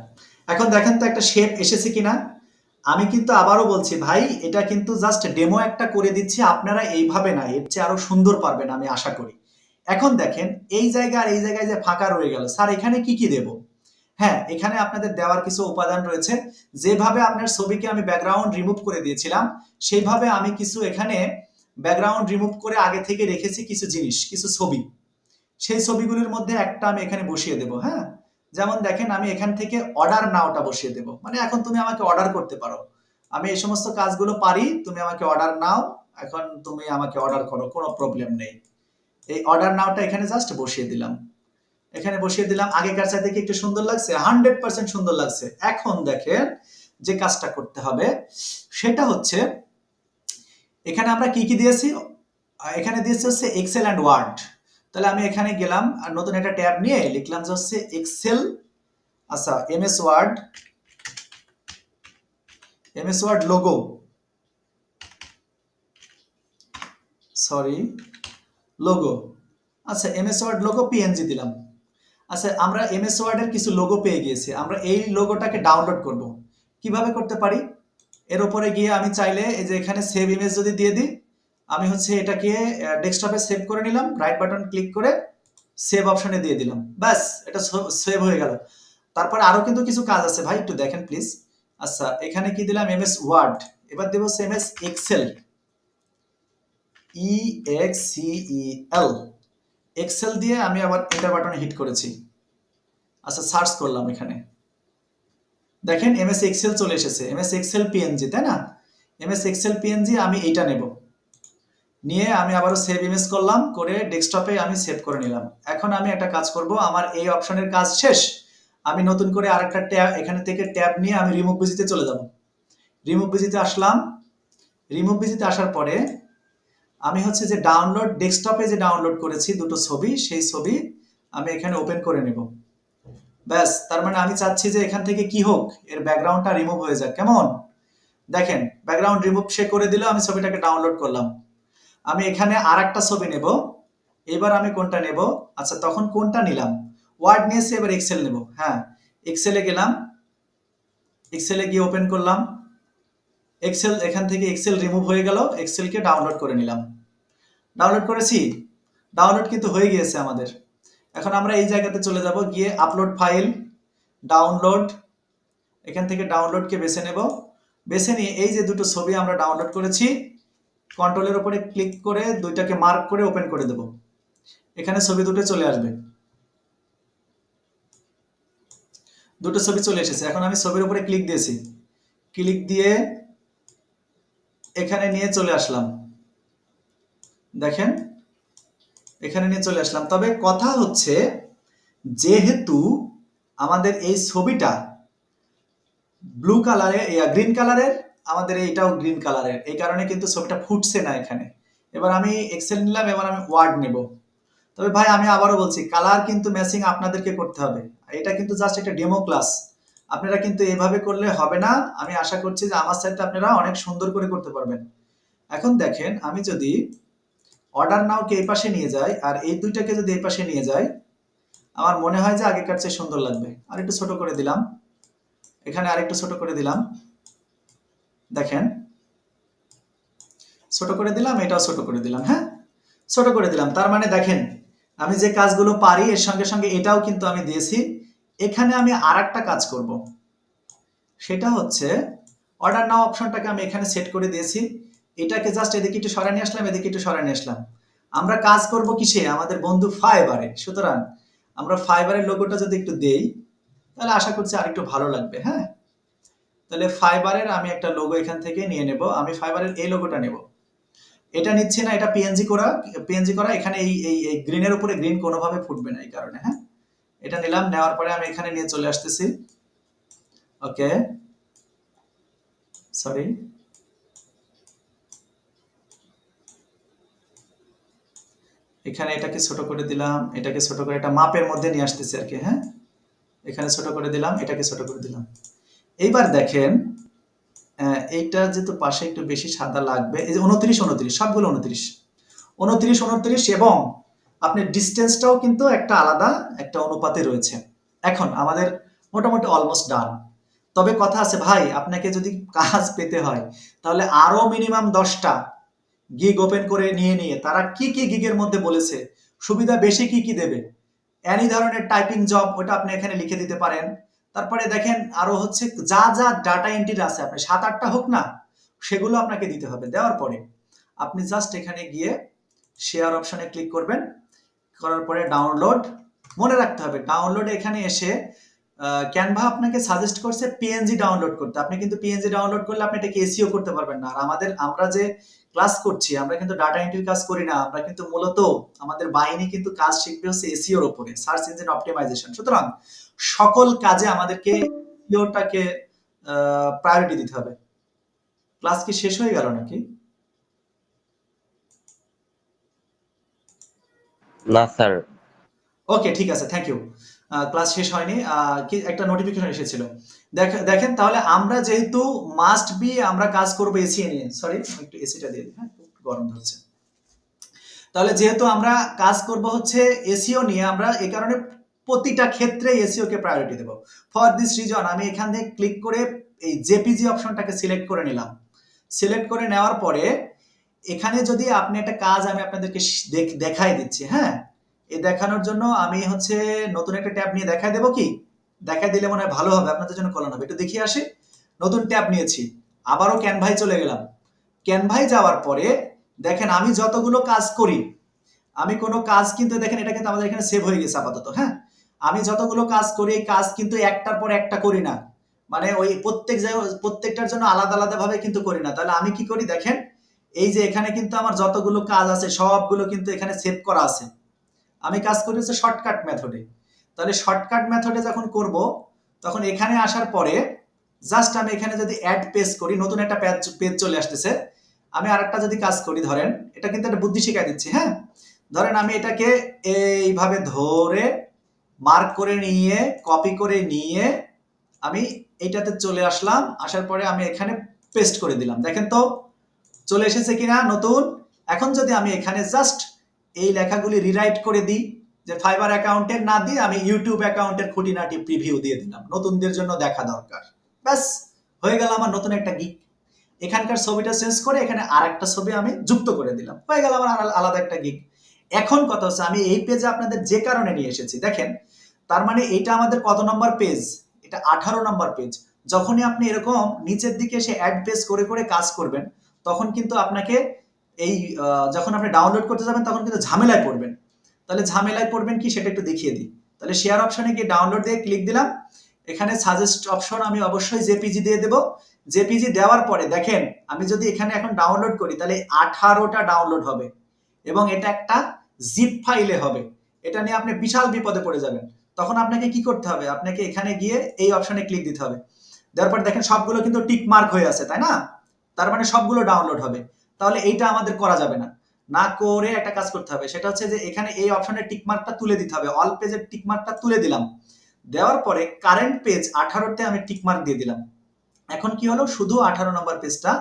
S1: এখন দেখেন তো একটা শেপ এসেছে কিনা। আমি কিন্তু আবারও বলছি ভাই, এটা কিন্তু জাস্ট ডেমো একটা করে দিচ্ছি, আপনারা এইভাবে না, এর চেয়ে আরো সুন্দর পারবেন আমি আশা করি। এখন দেখেন এই জায়গা আর এই জায়গায় যে ফাঁকা রয়ে গেল, স্যার এখানে কি কি দেব? হ্যাঁ, এখানে আপনাদের দেওয়ার কিছু উপাদান রয়েছে। যেভাবে আপনার ছবিকে আমি ব্যাকগ্রাউন্ড রিমুভ করে দিয়েছিলাম, সেইভাবে আমি কিছু এখানে ব্যাকগ্রাউন্ড রিমুভ করে আগে থেকে রেখেছি কিছু জিনিস, কিছু ছবি। সেই ছবিগুলির মধ্যে একটা আমি এখানে বসিয়ে দেব। হ্যাঁ, যেমন দেখেন আমি এখান থেকে অর্ডার নাওটা বসিয়ে দেব, মানে এখন তুমি আমাকে অর্ডার করতে পারো, আমি এই সমস্ত কাজগুলো পারি, তুমি আমাকে অর্ডার নাও, এখন তুমি আমাকে অর্ডার করো, কোনো প্রবলেম নেই। এই অর্ডার নাওটা এখানে জাস্ট বসিয়ে দিলাম, এখানে বসিয়ে দিলাম। আগেকার চাইতে কি একটু সুন্দর লাগছে? 100% সুন্দর লাগছে। এখন দেখেন যে কাজটা করতে হবে সেটা হচ্ছে, এখানে আমরা কি কি দিয়েছি? এখানে দিয়েছি হচ্ছে এক্সেল অ্যান্ড ওয়ার্ড। তাহলে আমি এখানে গেলাম আর নতুন একটা ট্যাব নিয়ে লিখলাম যে হচ্ছে এক্সেল, আচ্ছা MS Word logo, sorry logo, আচ্ছা এমএস ওয়ার্ড লোগো পিএনজি দিলাম। আচ্ছা আমরা এমএস ওয়ার্ডের কিছু লোগো পেয়ে গিয়েছি, আমরা এই লোগোটাকে ডাউনলোড করব। কিভাবে করতে পারি? এর উপরে গিয়ে আমি চাইলে এই যে এখানে সেভ ইমেজ যদি দিয়ে দিই, আমি হচ্ছে এটাকে ডেস্কটপে সেভ করে নিলাম, রাইট বাটন ক্লিক করে সেভ অপশনে দিয়ে দিলাম, ব্যাস এটা সেভ হয়ে গেল। তারপরে আরো কিন্তু কিছু কাজ আছে ভাই, একটু দেখেন প্লিজ। আচ্ছা এখানে কি দিলাম? এমএস ওয়ার্ড, এবার দেব এমএস এক্সেল, EXCEL, এক্সেল দিয়ে আমি আবার এন্টার বাটনে হিট করেছি। আচ্ছা সার্চ করলাম, এখানে দেখেন এমএস এক্সেল চলে এসেছে, এমএস এক্সেল পিএনজি, তাই না? এমএস এক্সেল পিএনজি আমি এইটা নেব, নিয়ে আমি আবারও সেভ ইমেজ করলাম, করে ডেস্কটপে আমি সেভ করে নিলাম। এখন আমি একটা কাজ করব, আমার এই অপশনের কাজ শেষ, আমি নতুন করে আরেকটা ট্যাব এখানে থেকে ট্যাব নিয়ে আমি রিমুভ ভিজিতে চলে যাব। রিমুভ ভিজিতে আসলাম, রিমুভ ভিজিতে আসার পরে আমি হচ্ছে যে ডাউনলোড, ডেস্কটপে যে ডাউনলোড করেছি দুটো ছবি, সেই ছবি আমি এখানে ওপেন করে নেব। ব্যাস, তার মানে আমি চাচ্ছি যে এখান থেকে কি হোক, এর ব্যাকগ্রাউন্ডটা রিমুভ হয়ে যাক। কেমন? দেখেন ব্যাকগ্রাউন্ড রিমুভ সে করে দিল, আমি ছবিটাকে ডাউনলোড করলাম। আমি এখানে আর একটা ছবি নেব, এবার আমি কোনটা নেব? আচ্ছা তখন কোনটা নিলাম? ওয়ার্ড নিয়েছি, এবার এক্সেল নেব। হ্যাঁ, এক্সেলে গেলাম, এক্সেলে গিয়ে ওপেন করলাম, এক্সেল, এখান থেকে এক্সেল রিমুভ হয়ে গেল, এক্সেলকে ডাউনলোড করে নিলাম। ডাউনলোড করেছি, ডাউনলোড কিন্তু হয়ে গিয়েছে আমাদের। এখন আমরা এই জায়গাতে চলে যাব, গিয়ে আপলোড ফাইল, ডাউনলোড, এখান থেকে ডাউনলোডকে বেছে নেব, বেছে নিয়ে এই যে দুটো ছবি আমরা ডাউনলোড করেছি, কন্ট্রোলের উপরে ক্লিক করে দুইটাকে মার্ক করে ওপেন করে দেব, এখানে ছবি দুটো চলে আসবে, দুটো ছবি চলে এসেছে। এখন আমি ছবির উপরে ক্লিক দিয়েছি, ক্লিক দিয়ে এখানে নিয়ে চলে আসলাম, দেখেন এখানে নিয়ে চলে আসলাম। তবে কথা হচ্ছে, যেহেতু আমাদের এই ছবিটা ব্লু কালারের, গ্রিন কালারের, আমাদের এইটাও গ্রিন কালারের, এই কারণে কিন্তু ছবিটা ফুটছে না এখানে। এবার আমি এক্সেল নিলাম, এবার আমি ওয়ার্ড নেব। তবে ভাই আমি আবারও বলছি, কালার কিন্তু ম্যাচিং আপনাদেরকে করতে হবে, এটা কিন্তু জাস্ট একটা ডেমো ক্লাস, আপনারা কিন্তু এভাবে করলে হবে না। আমি আশা করছি যে আমার সাইডটা আপনারা অনেক সুন্দর করে করতে পারবেন। এখন দেখেন আমি যদি অর্ডার নাওকে এই পাশে নিয়ে যাই আর এই দুইটাকে যদি এই পাশে নিয়ে যাই, আমার মনে হয় যে আগেকার চেয়ে সুন্দর লাগবে। আর একটু ছোট করে দিলাম, এখানে আরেকটু ছোট করে দিলাম, দেখেন ছোট করে দিলাম, এটাও ছোট করে দিলাম। হ্যাঁ, ছোট করে দিলাম, তার মানে দেখেন আমি যে কাজগুলো পারি এর সঙ্গে সঙ্গে এটাও কিন্তু আমি দিয়েছি। এখানে আমি আর একটা কাজ করব, সেটা হচ্ছে অর্ডার নাও অপশনটাকে আমি এখানে সেট করে দিয়েছি, এটাকে জাস্ট এদিকে একটু সরাই নিয়ে আসলাম, এদিকে একটু সরাই নিয়ে আসলাম। আমরা কাজ করব কিসে? আমাদের বন্ধু ফাইবারে। সুতরাং আমরা ফাইবারের লোগোটা যদি একটু দেই, তাহলে আশা করছি আর একটু ভালো লাগবে। হ্যাঁ, তাহলে ফাইবারের আমি একটা লোগো এখান থেকে নিয়ে নেব, আমি ফাইবারের এই লোগোটা নেব। এটা নিচ্ছি না, এটা পিএনজি করা, পিএনজি করা, এখানে এই এই এই গ্রিনের উপরে গ্রিন কোনোভাবে ফুটবে না এই কারণে। হ্যাঁ, এটা নিলাম, নেওয়ার পরে আমি এখানে নিয়ে চলে আসতেছি। ওকে, সরি, এখানে এটাকে ছোট করে দিলাম, এটাকে ছোট করে এটা মাপের মধ্যে নিয়ে আসতেছি আর কি। হ্যাঁ, এখানে ছোট করে দিলাম, এটাকে ছোট করে দিলাম। এইবার দেখেন এইটা যেহেতু পাশে একটু বেশি সাদা লাগবে, এই যে 29 সবগুলো 29 এবং আপনার ডিস্টেন্সটাও কিন্তু একটা আলাদা একটা অনুপাতে রয়েছে। এখন আমাদের মোটামুটি অলমোস্ট ডান। তবে কথা আছে ভাই, আপনাকে যদি কাজ পেতে হয় তাহলে আরো মিনিমাম 10টা গিগ ওপেন করে নিয়ে তারা কি কি গিগের মধ্যে বলেছে, সুবিধা বেশি কি কি দেবে, এনি ধরনের টাইপিং জব ওটা আপনি এখানে লিখে দিতে পারেন। তারপরে দেখেন আরো হচ্ছে যা যা ডাটা এন্ট্রি আছে আপনি 7-8টা হোক না, সেগুলো আপনাকে দিতে হবে। দেওয়ার পরে আপনি জাস্ট এখানে গিয়ে শেয়ার অপশনে ক্লিক করবেন, করার পরে ডাউনলোড। মনে রাখতে হবে ডাউনলোডে এখানে এসে ক্যানভা আপনাকে সাজেস্ট করছে পিএনজি ডাউনলোড করতে। আপনি কিন্তু পিএনজি ডাউনলোড করলে আপনি এটাকে এসইও করতে পারবেন না। আর আমরা যে ক্লাস করছি আমরা কিন্তু ডাটা এন্ট্রির কাজ করি না, আমরা কিন্তু মূলত আমাদের বাহিনী কিন্তু কাজ শিখবে হচ্ছে এসইওর উপরে, সার্চ ইঞ্জিন অপটিমাইজেশন। সুতরাং সকল কাজে আমাদেরকে এসইওটাকে প্রায়োরিটি দিতে হবে। ক্লাস কি শেষ হয়ে গেল নাকি?
S2: না স্যার।
S1: ওকে, ঠিক আছে, থ্যাংক ইউ। ক্লাস শেষ হয়নি, কি একটা নোটিফিকেশন এসেছিল। দেখেন তাহলে আমরা যেহেতু মাস্ট বি আমরা কাজ করব এসি নিয়ে, সরি একটু এসিটা দিয়ে দিই, হ্যাঁ একটু গরম ধরছে। তাহলে যেহেতু আমরা কাজ করব হচ্ছে এসিও নিয়ে, আমরা এই কারণে প্রতিটা ক্ষেত্রে এসিও কে প্রায়োরিটি দেব। ফর দিস রিজন আমি এখান থেকে ক্লিক করে এই জেপিজি অপশনটাকে সিলেক্ট করে নিলাম। সিলেক্ট করে নেওয়ার পরে এখানে যদি আপনি একটা কাজ আমি আপনাদেরকে দেখাই দিচ্ছি, হ্যাঁ এই দেখানোর জন্য আমি হচ্ছে নতুন একটা ট্যাব নিয়ে দেখাই দেবো। কি দেখাই দিলে মনে হয় ভালো হবে, আপনাদের জন্য কল্যাণ হবে। একটু দেখিয়ে আসি। নতুন ট্যাব নিয়েছি, আবারও ক্যানভায় চলে গেলাম। ক্যানভায় যাওয়ার পরে দেখেন আমি যতগুলো কাজ করি, আমি কোনো কাজ কিন্তু দেখেন এটা কিন্তু আমাদের এখানে সেভ হয়ে গেছে আপাতত। হ্যাঁ আমি যতগুলো কাজ করি এই কাজ কিন্তু একটার পর একটা করি না, মানে ওই প্রত্যেকটার জন্য আলাদা আলাদা ভাবে কিন্তু করি না। তাহলে আমি কি করি দেখেন, এই যে এখানে কিন্তু আমার যতগুলো কাজ আছে সবগুলো কিন্তু এখানে সেভ করা আছে। আমি কাজ করি হচ্ছে শর্টকাট মেথডে। তাহলে শর্টকাট মেথডে যখন করব তখন এখানে আসার পরে জাস্ট আমি এখানে যদি অ্যাড পেজ করি, নতুন একটা পেজ চলে আসতেছে। আমি আরেকটা যদি কাজ করি, ধরেন এটা কিন্তু একটা বুদ্ধি শিখাই দিচ্ছি। হ্যাঁ ধরেন আমি এটাকে এইভাবে ধরে মার্ক করে নিয়ে কপি করে নিয়ে আমি এইটাতে চলে আসলাম। আসার পরে আমি এখানে পেস্ট করে দিলাম। দেখেন তো চলে এসেছে কিনা নতুন। এখন যদি আমি এখানে জাস্ট এই লেখাগুলি রিরাইট করে দিই, যে ফাইবার অ্যাকাউন্টের না দিয়ে আমি ইউটিউব অ্যাকাউন্টের খুঁটিনাটি প্রিভিউ দিয়ে দিলাম, নতুনদের জন্য দেখা দরকার, ব্যাস হয়ে গেল আমার নতুন একটা গিগ। এখানকার ছবিটা চেঞ্জ করে এখানে আরেকটা ছবি আমি যুক্ত করে দিলাম, হয়ে গেল আমার আলাদা একটা গিগ। এখন কথা হচ্ছে আমি এই পেজে আপনাদের যে কারণে নিয়ে এসেছি দেখেন, তার মানে এটা আমাদের কত নম্বর পেজ, এটা 18 নম্বর পেজ। যখনই আপনি এরকম নিচের দিকে এসে অ্যাড পেজ করে করে কাজ করবেন তখন কিন্তু আপনাকে এই যখন আপনি ডাউনলোড করতে যাবেন তখন কিন্তু ঝামেলায় পড়বেন। তাহলে ঝামেলায় পড়বেন কি সেটা একটু দেখিয়ে দিই। তাহলে শেয়ার অপশনে গিয়ে ডাউনলোড দিয়ে ক্লিক দিলাম। এখানে সাজেস্ট অপশন আমি অবশ্যই জেপিজি দিয়ে দেব। জেপিজি দেওয়ার পরে দেখেন আমি যদি এখানে এখন ডাউনলোড করি তাহলে 18টা ডাউনলোড হবে এবং এটা একটা জিপ ফাইলে হবে। এটা নিয়ে আপনি বিশাল বিপদে পড়ে যাবেন। তখন আপনাকে কি করতে হবে, আপনাকে এখানে গিয়ে এই অপশনে ক্লিক দিতে হবে। দেওয়ার পর দেখেন সবগুলো কিন্তু টিক মার্ক হয়ে আছে, তাই না? তার মানে সবগুলো ডাউনলোড হবে। তাহলে এইটা আমাদের করা যাবে না, না করে একটা কাজ করতে হবে, সেটা হচ্ছে যে এখানে এই অপশনের টিক মার্কটা তুলে দিতে হবে। অল পেজের টিক মার্কটা তুলে দিলাম। দেওয়ার পরে কারেন্ট পেজ 18তে আমি টিক মার্ক দিয়ে দিলাম। এখন কি হলো, শুধু 18 নম্বর পেজটা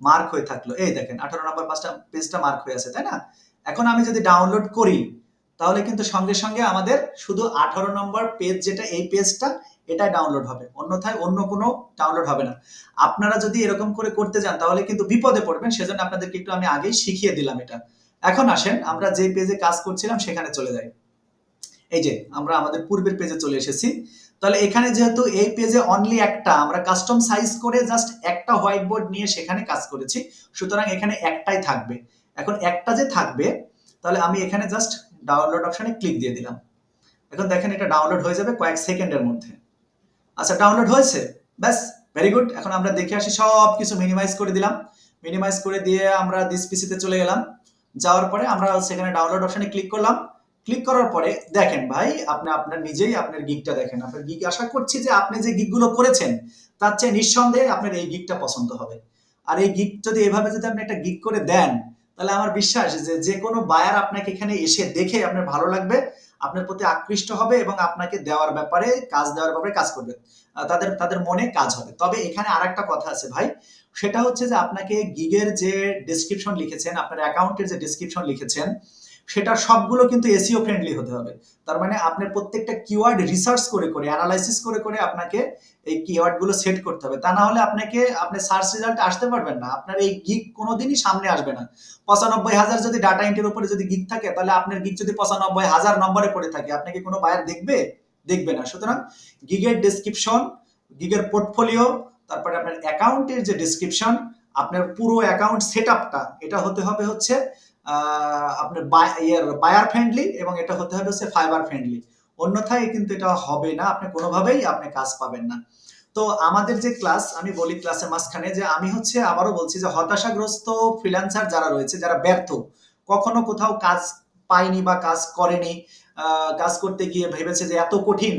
S1: মার্ক হয়ে থাকলো। এই দেখেন 18 নম্বর পেজটা মার্ক হয়ে আছে, তাই না? এখন আমি যদি ডাউনলোড করি তাহলে কিন্তু সঙ্গে সঙ্গে আমাদের শুধু 18 নম্বর পেজ যেটা এই পেজটা এটাই ডাউনলোড হবে, অন্যথায় অন্য কোনো ডাউনলোড হবে না। আপনারা যদি এরকম করে করতে যান তাহলে কিন্তু বিপদে পড়বেন, সেজন্য আপনাদেরকে একটু আমি আগেই শিখিয়ে দিলাম এটা। এখন আসেন আমরা যে পেজে কাজ করছিলাম সেখানে চলে যাই। এই যে আমরা আমাদের পূর্বের পেজে চলে এসেছি। তাহলে এখানে যেহেতু এই পেজে অনলি একটা আমরা কাস্টম সাইজ করে জাস্ট একটা হোয়াইট বোর্ড নিয়ে সেখানে কাজ করেছি, সুতরাং এখানে একটাই থাকবে। এখন একটা যে থাকবে তাহলে আমি এখানে জাস্ট ডাউনলোড অপশনে ক্লিক দিয়ে দিলাম। এখন দেখেন এটা ডাউনলোড হয়ে যাবে কয়েক সেকেন্ডের মধ্যে। আচ্ছা ডাউনলোড হয়েছে, ব্যাস ভেরি গুড। এখন আমরা দেখে আসি, সব কিছু মিনিমাইজ করে দিলাম। মিনিমাইজ করে দিয়ে আমরা দিস পিসিতে চলে গেলাম। যাওয়ার পরে আমরা সেখানে ডাউনলোড অপশনে ক্লিক করলাম। ক্লিক করার পরে দেখেন ভাই আপনি আপনার নিজেই আপনার গিগটা দেখেন। আপনার গিগ আশা করছি যে আপনি যে গিগগুলো করেছেন তার চেয়ে নিঃসন্দেহে আপনার এই গিগটা পছন্দ হবে। আর এই গিগ যদি এভাবে যদি আপনি একটা গিগ করে দেন তাহলে আমার বিশ্বাস যে যে কোনো বায়ার আপনাকে এখানে এসে দেখে আপনার ভালো লাগবে, আপনার প্রতি আকৃষ্ট হবে এবং আপনাকে দেওয়ার ব্যাপারে কাজ করবে, তাদের তাদের মনে কাজ হবে। তবে এখানে আর একটা কথা আছে ভাই, সেটা হচ্ছে যে আপনাকে গিগের যে ডেসক্রিপশন লিখেছেন, আপনার অ্যাকাউন্টের যে ডেসক্রিপশন লিখেছেন, সেটা সবগুলো কিন্তু এসইও ফ্রেন্ডলি হতে হবে। তার মানে আপনার প্রত্যেকটা কিওয়ার্ড রিসার্চ করে করে, অ্যানালাইসিস করে করে আপনাকে এই কিওয়ার্ড গুলো সেট করতে হবে। তা না হলে আপনাকে আপনার সার্চ রেজাল্ট আসতে পারবেন না, আপনার এই গিগ কোনোদিনই সামনে আসবে না। 95,000 যদি ডাটা এন্ট্রির উপরে যদি গিগ থাকে, তাহলে আপনার গিগ যদি 95,000 নম্বরে পড়ে থাকে, আপনাকে কোনো বায়ার দেখবে? দেখবে না। সুতরাং গিগের ডেসক্রিপশন, গিগের পোর্টফোলিও, তারপরে আপনার অ্যাকাউন্টের যে ডেসক্রিপশন, আপনার পুরো অ্যাকাউন্ট সেটআপটা, এটা হতে হবে হচ্ছে আপনার বায়ার ফ্রেন্ডলি, এবং এটা হতে হবে হচ্ছে ফাইবার ফ্রেন্ডলি। অন্যথায় কিন্তু এটা হবে না, আপনি কোনোভাবেই আপনি কাজ পাবেন না। তো আমাদের যে ক্লাস, আমি বলি ক্লাসের মাঝখানে যে আমি হচ্ছে আবারও বলছি যে হতাশাগ্রস্ত ফ্রিল্যান্সার যারা রয়েছে, যারা ব্যর্থ, কখনো কোথাও কাজ পায়নি বা কাজ করেনি, কাজ করতে গিয়ে ভেবেছে যে এত কঠিন,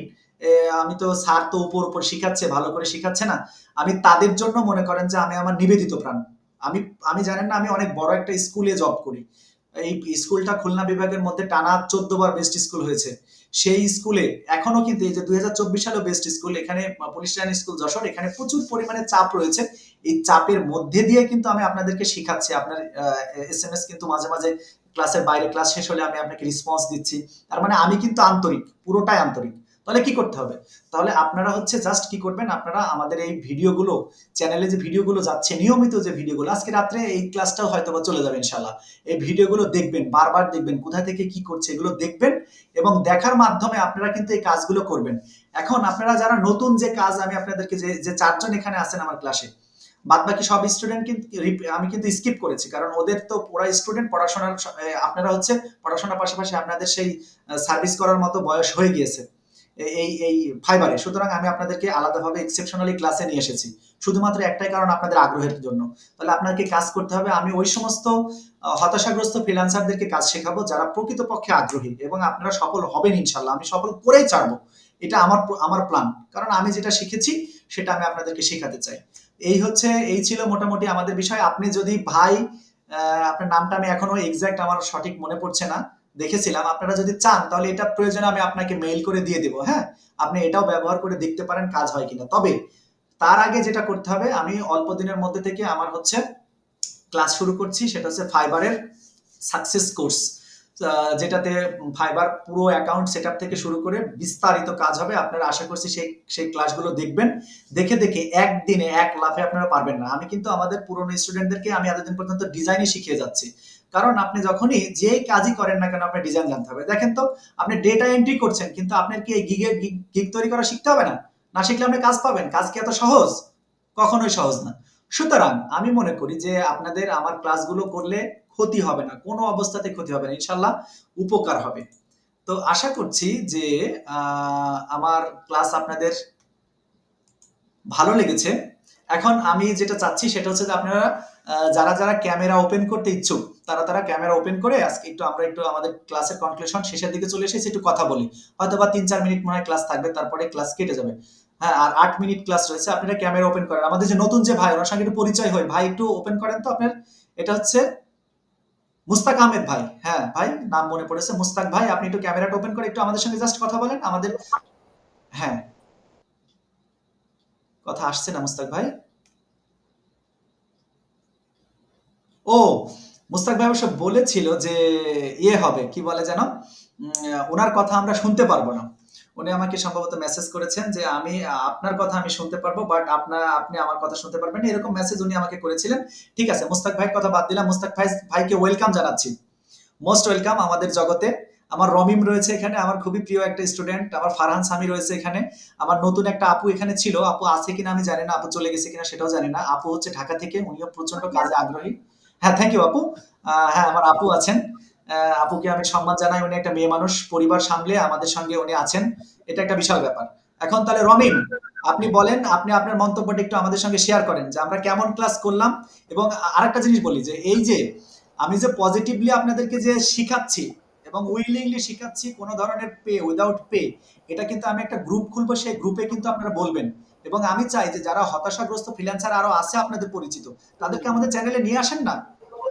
S1: আমি তো স্যার তো উপর উপর শিখাচ্ছে, ভালো করে শিখাচ্ছে না, আমি তাদের জন্য মনে করেন যে আমি আমার নিবেদিত প্রাণ। আমি আমি জানেন না, আমি অনেক বড় একটা স্কুলে জব করি। এই স্কুলটা খুলনা বিভাগের মধ্যে টানা 14 বার বেস্ট স্কুল হয়েছে। সেই স্কুলে এখনো কিন্তু এই যে 2024 সালে বেস্ট স্কুল, এখানে পুলিশ লাইন স্কুল যশোর, এখানে প্রচুর পরিমাণে চাপ রয়েছে। এই চাপের মধ্যে দিয়ে কিন্তু আমি আপনাদেরকে শিখাচ্ছি। আপনার এসএমএস কিন্তু মাঝে মাঝে ক্লাসের বাইরে, ক্লাস শেষ হলে আমি আপনাকে রেসপন্স দিচ্ছি। তার মানে আমি কিন্তু আন্তরিক, পুরোটাই আন্তরিক। তাহলে কি করতে হবে? তাহলে আপনারা হচ্ছে জাস্ট কি করবেন, আপনারা আমাদের এই ভিডিওগুলো, চ্যানেলে যে ভিডিওগুলো যাচ্ছে, নিয়মিত যে ভিডিওগুলো, আজকে রাত্রে এই ক্লাসটাও হয়তো বা চলে যাবে ইনশাল্লাহ, এই ভিডিওগুলো দেখবেন, বারবার দেখবেন, কোথা থেকে কি করছে এগুলো দেখবেন, এবং দেখার মাধ্যমে আপনারা কিন্তু এই কাজগুলো করবেন। এখন আপনারা যারা নতুন যে কাজ, আমি আপনাদেরকে যে 4 জন এখানে আছেন আমার ক্লাসে, বাদ বাকি সব স্টুডেন্ট কিন্তু আমি কিন্তু স্কিপ করেছি, কারণ ওদের তো পুরা স্টুডেন্ট পড়াশোনার, আপনারা হচ্ছে পড়াশোনার পাশাপাশি আপনাদের সেই সার্ভিস করার মতো বয়স হয়ে গিয়েছে এই এই ফাইবারে। সুতরাং আমি আপনাদেরকে আলাদাভাবে এক্সেপশনালি ক্লাসে নিয়ে এসেছি, শুধুমাত্র একটাই কারণ, আপনাদের আগ্রহের জন্য। তাহলে আপনাকে কাজ করতে হবে, আমি ওই সমস্ত হতাশাগ্রস্ত ফ্রিল্যান্সারদেরকে কাজ শেখাবো যারা প্রকৃতপক্ষে আগ্রহী, এবং আপনারা সফল হবেন ইনশাল্লাহ, আমি সফল করেই ছাড়বো। এটা আমার প্ল্যান, কারণ আমি যেটা শিখেছি সেটা আমি আপনাদেরকে শেখাতে চাই। এই ছিল মোটামুটি আমাদের বিষয়। আপনি যদি ভাই, আপনার নামটা আমি এখনো এক্সাক্ট আমার সঠিক মনে পড়ছে না, দেখেছিলাম, আপনারা যদি চান তাহলে এটা প্রয়োজনে আমি আপনাকে মেইল করে দিয়ে দেবো। হ্যাঁ, আপনি এটাও ব্যবহার করে দেখতে পারেন কাজ হয় কিনা। তবে তার আগে যেটা করতে হবে, আমি অল্প দিনের মধ্যে থেকে আমার হচ্ছে ক্লাস শুরু করছি, সেটা হচ্ছে ফাইবারের সাকসেস কোর্স, যেটাতে ফাইবার পুরো অ্যাকাউন্ট সেটআপ থেকে শুরু করে বিস্তারিত কাজ হবে। আপনারা আশা করছি সেই ক্লাসগুলো দেখবেন, দেখে দেখে একদিনে এক লাফে আপনারা পারবেন না। আমি কিন্তু আমাদের পুরনো স্টুডেন্টদেরকে আমি এতদিন পর্যন্ত ডিজাইনই শিখিয়ে যাচ্ছি, কারণ আপনি যখনই যে কাজই করেন না কেন, আপনার ডিজাইন জানতে হবে। দেখেন তো, আপনি ডেটা এন্ট্রি করছেন, কিন্তু আপনার কি এই গিগ তৈরি করা শিখতে হবে না? না শিখলে আপনি কাজ পাবেন? কাজ কি এত সহজ? কখনোই সহজ না। সুতরাং আমি মনে করি যে আপনাদের আমার ক্লাসগুলো করলে ক্ষতি হবে না, কোনো অবস্থাতে ক্ষতি হবে না, ইনশাল্লাহ উপকার হবে। তো আশা করছি যে আমার ক্লাস আপনাদের ভালো লেগেছে। এখন আমি যেটা চাচ্ছি সেটা হচ্ছে যে আপনারা যারা যারা ক্যামেরা ওপেন করতে ইচ্ছুক, তারা ক্যামেরা ওপেন করে আজকে আমরা একটু আমাদের ক্লাসের কনক্লুশন শেষের দিকে চলে এসেছি, একটু কথা বলি। হয়তো বা 3-4 মিনিট মনে হয় ক্লাস থাকবে, তারপরে ক্লাস কেটে যাবে। হ্যাঁ, আর 8 মিনিট ক্লাস রয়েছে। আপনারা ক্যামেরা ওপেন করেন। আমাদের যে নতুন যে ভাই, ওনার সঙ্গে একটু পরিচয় হয়। ভাই একটু ওপেন করেন তো আপনার। এটা হচ্ছে মুস্তাক আহমেদ ভাই। হ্যাঁ ভাই, নাম মনে পড়েছে, মুস্তাক ভাই। আপনি একটু ক্যামেরাটা ওপেন করে একটু আমাদের সঙ্গে জাস্ট কথা বলেন আমাদের। হ্যাঁ, কথা আসছে না মুস্তাক ভাই? ও, মুস্তাক ভাই অবশ্য বলেছিল যে ইয়ে হবে, কি বলে যেন, ওনার কথা আমরা শুনতে পারবো না। উনি আমাকে সম্ভবত মেসেজ করেছেন যে আমি আপনার কথা আমি শুনতে পারবো, বাট আপনি আমার কথা শুনতে পারবেন না, এরকম মেসেজ উনি আমাকে করেছিলেন। ঠিক আছে, মুস্তাক ভাইয়ের কথা বাদ দিলাম। মুস্তাক ভাইকে ওয়েলকাম জানাচ্ছি, মোস্ট ওয়েলকাম আমাদের জগতে। আমার রমিম রয়েছে এখানে, আমার খুবই প্রিয় একটা স্টুডেন্ট। আমার ফারহান সামি রয়েছে এখানে। আমার নতুন একটা আপু এখানে ছিল, আপু আছে কিনা আমি জানি না, আপু চলে গেছে কিনা সেটাও জানি না। আপু হচ্ছে ঢাকা থেকে, উনিও প্রচন্ড কাজে আগ্রহী। হ্যাঁ, থ্যাংক ইউ আপু। হ্যাঁ, আমার আপু আছেন। আপুকে আমি সম্মান জানাই, উনি একটা মেয়ে মানুষ, পরিবার সামলে আমাদের সঙ্গে উনি আছেন, এটা একটা বিশাল ব্যাপার। এখন তাহলে রমিম, আপনি বলেন, আপনি আপনার মন্তব্যটা একটু আমাদের সঙ্গে শেয়ার করেন যে আমরা কেমন ক্লাস করলাম। এবং আরেকটা জিনিস বলি যে এই যে আমি যে পজিটিভলি আপনাদেরকে যে শিখাচ্ছি এবং উইলিংলি শিখাচ্ছি, কোনো ধরনের পে, উইদাউট পে, এটা কিন্তু আমি একটা গ্রুপ খুলবো, সেই গ্রুপে কিন্তু আপনারা বলবেন। এবং আমি চাই যে যারা হতাশাগ্রস্ত ফ্রিল্যান্সার আরো আছে আপনাদের পরিচিত, তাদেরকে আমাদের চ্যানেলে নিয়ে আসেন না,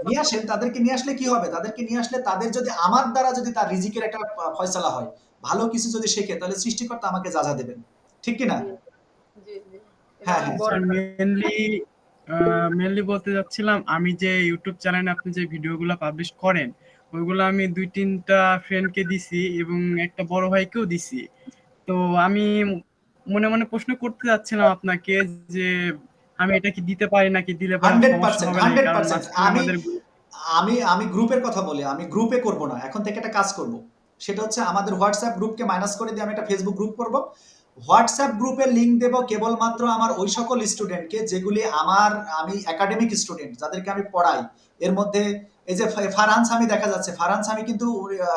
S1: নিয়ে আসেন। তাদেরকে নিয়ে আসলে কি হবে, তাদেরকে নিয়ে আসলে তাদের যদি আমার দ্বারা যদি তার রিজিকের একটা ফয়সালা হয়, ভালো কিছু যদি শেখে, তাহলে সৃষ্টিকর্তা আমাকে যা যা দেবেন। ঠিক কিনা?
S2: জি, জি, জি। এটা
S1: হ্যাঁ
S2: অনেক
S1: হ্যাঁ
S2: বড়
S3: স্যার মেইনলি
S2: মেনলি বলতে যাচ্ছিলাম, আমি যে ইউটিউব চ্যানেলে আপনি যে ভিডিওগুলো পাবলিশ করেন, ওইগুলো আমি ২-৩টা ফ্রেন্ডকে দিছি এবং একটা বড় ভাইকেও দিছি। তো আমি মনে মনে প্রশ্ন করতে যাচ্ছিলাম আপনাকে যে আমি এটা কি দিতে পারি নাকি দিলে পরে আমার সমস্যা
S1: 100%,
S2: হবে নাকি? কারণ
S1: 100%।
S2: মাঝখানে
S1: আমি
S2: আমাদের
S1: আমি আমি গ্রুপের কথা বলি, আমি গ্রুপে করব না। এখন থেকে একটা কাজ করব। সেটা হচ্ছে আমাদের হোয়াটসঅ্যাপ গ্রুপকে মাইনাস করে দিয়ে আমি একটা ফেসবুক গ্রুপ করব। হোয়াটসঅ্যাপ গ্রুপের লিঙ্ক দেব কেবলমাত্র আমার ওই সকল স্টুডেন্টকে যেগুলি আমি একাডেমিক স্টুডেন্ট, যাদেরকে আমি পড়াই। এর মধ্যে এই যে ফারহান সামি দেখা যাচ্ছে, ফারহান সামি কিন্তু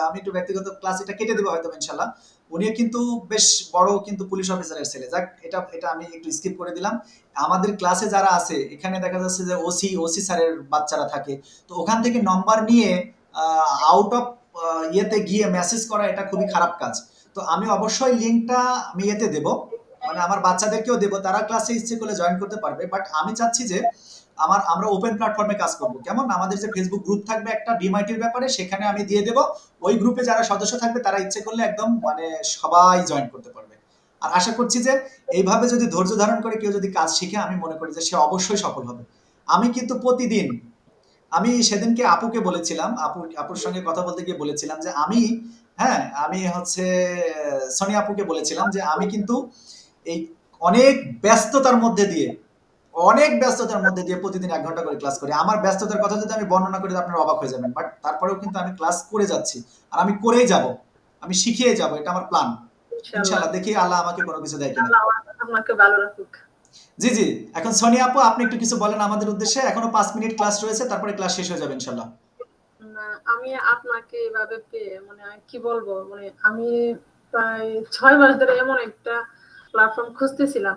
S1: আমি একটু ব্যক্তিগত ক্লাস এটা কেটে দেবো হয়তো ইনশাল্লাহ। উনিও কিন্তু বেশ বড় কিন্তু পুলিশ অফিসারের ছেলে। যাক, এটা এটা আমি একটু স্কিপ করে দিলাম। আমাদের ক্লাসে যারা আছে এখানে দেখা যাচ্ছে যে ওসি স্যারের বাচ্চারা থাকে। তো ওখান থেকে নম্বর নিয়ে আউট অফ ইয়েতে গিয়ে মেসেজ করা এটা খুবই খারাপ কাজ। তো আমি অবশ্যই লিঙ্কটা আমি ইয়েতে দেব, মানে আমার বাচ্চাদেরকেও দেব, তারা ক্লাসে ইচ্ছে করলে জয়েন করতে পারবে। বাট আমি চাচ্ছি যে আমরা ওপেন প্ল্যাটফর্মে কাজ করব। কেমন, আমাদের যে ফেসবুক গ্রুপ থাকবে একটা ডিমাইটির ব্যাপারে, সেখানে আমি দিয়ে দেব। ওই গ্রুপে যারা সদস্য থাকবে তারা ইচ্ছে করলে একদম মানে সবাই জয়েন করতে পারবে। আর আশা করছি যে এইভাবে যদি ধৈর্য ধারণ করে কেউ যদি কাজ শিখে, আমি মনে করি যে সে অবশ্যই সফল হবে। আমি কিন্তু প্রতিদিন, আমি সেদিনকে আপুকে বলেছিলাম, আপুর সঙ্গে কথা বলতে গিয়ে বলেছিলাম যে হ্যাঁ, আমি হচ্ছে সোনিয়া আপুকে বলেছিলাম যে আমি কিন্তু এই অনেক ব্যস্ততার মধ্যে দিয়ে প্রতিদিন 1 ঘন্টা করে ক্লাস করি। আমার ব্যস্ততার কথা যদি আমি বর্ণনা করি আপনারা অবাক হয়ে যাবেন, বাট তারপরেও কিন্তু আমি ক্লাস করে যাচ্ছি। আর আমি করেই যাব, আমি শিখিয়ে যাব, এটা আমার প্ল্যান।
S3: ইনশাআল্লাহ।
S1: ইনশাল্লাহ, দেখি আল্লাহ আমাকে কোনো কিছু দেয় কিনা।
S3: আল্লাহ আপনাকে ভালো রাখুক।
S1: জি জি। এখন সোনিয়া আপু আপনি একটু কিছু বলেন আমাদের উদ্দেশ্যে। এখনো 5 মিনিট ক্লাস রয়েছে, তারপরে ক্লাস শেষ হয়ে যাবে ইনশাল্লাহ।
S3: না, আমি আপনাকে এভাবে পেয়ে মানে কি বলবো, মানে আমি প্রায় 6 মাস ধরে এমন একটা প্ল্যাটফর্ম খুঁজতেছিলাম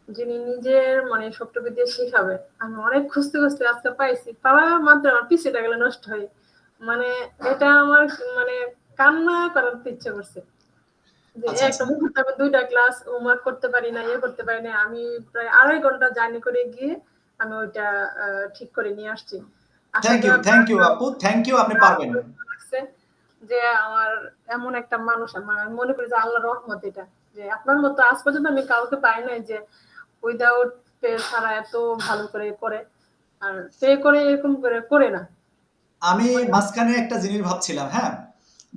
S3: যিনি নিজের মানে সবটুকু দিয়ে শেখাবে। আমি অনেক খুঁজতে খুঁজতে আজকে পাইছি, পাওয়া মাত্র আমার পিছুটা গেলে নষ্ট হয়। মানে এটা আমার মানে কান্না করার ইচ্ছা করছে যে
S1: আচ্ছা
S3: একটা
S1: আচ্ছা,
S3: মুহূর্তে আমি 2টা ক্লাস হোমওয়ার্ক করতে পারি না, করতে পারি না। আমি প্রায় 2.5 ঘন্টা জার্নি করে গিয়ে আমি ওইটা ঠিক করে নিয়ে আসছি। আশা
S1: থ্যাংক ইউ,
S3: করা
S1: থ্যাংক ইউ আপু, থ্যাংক ইউ, আপনি পারবেন।
S3: লাগছে যে আমার এমন একটা মানুষ, আমার আমি মনে করি যে আল্লাহর রহমত এটা, যে আপনার মতো আজ পর্যন্ত আমি কাউকে পাই নাই যে উইদাউট পে ছাড়া এত ভালো করে করে, আর পে করে এরকম করে করে না।
S1: আমি
S3: মানে
S1: মাঝখানে একটা জিনিস ভাবছিলাম, হ্যাঁ,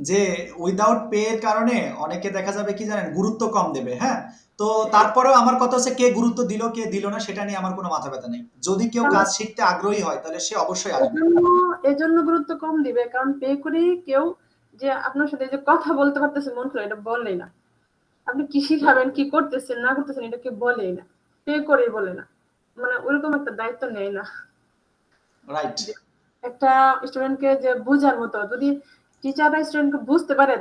S1: যে উইদাউট পে এর কারণে অনেকে দেখা যাবে কি জানেন, গুরুত্ব কম দেবে, হ্যাঁ। তো তারপরেও আমার কথা হচ্ছে কে গুরুত্ব দিল কে দিল না সেটা নিয়ে আমার কোনো মাথা ব্যথা নেই। যদি কেউ কাজ শিখতে আগ্রহী হয় তাহলে সে অবশ্যই আসবে।
S3: এজন্য গুরুত্ব কম দিবে কারণ পে করে কেউ যে আপনার সাথে যে কথা বলতে পারতেছে মন খুলে এটা বলেই না। আপনি কি শিখাবেন, কি করতেছেন না করতেছেন এটা কেউ বলেই না, পে করেই বলে না। মানে ওরকম একটা দায়িত্ব নেই না
S1: রাইট।
S3: যে একটা স্টুডেন্টকে যে বুঝার মতো, যদি টিচাররা স্টুডেন্টকে বুঝতে পারে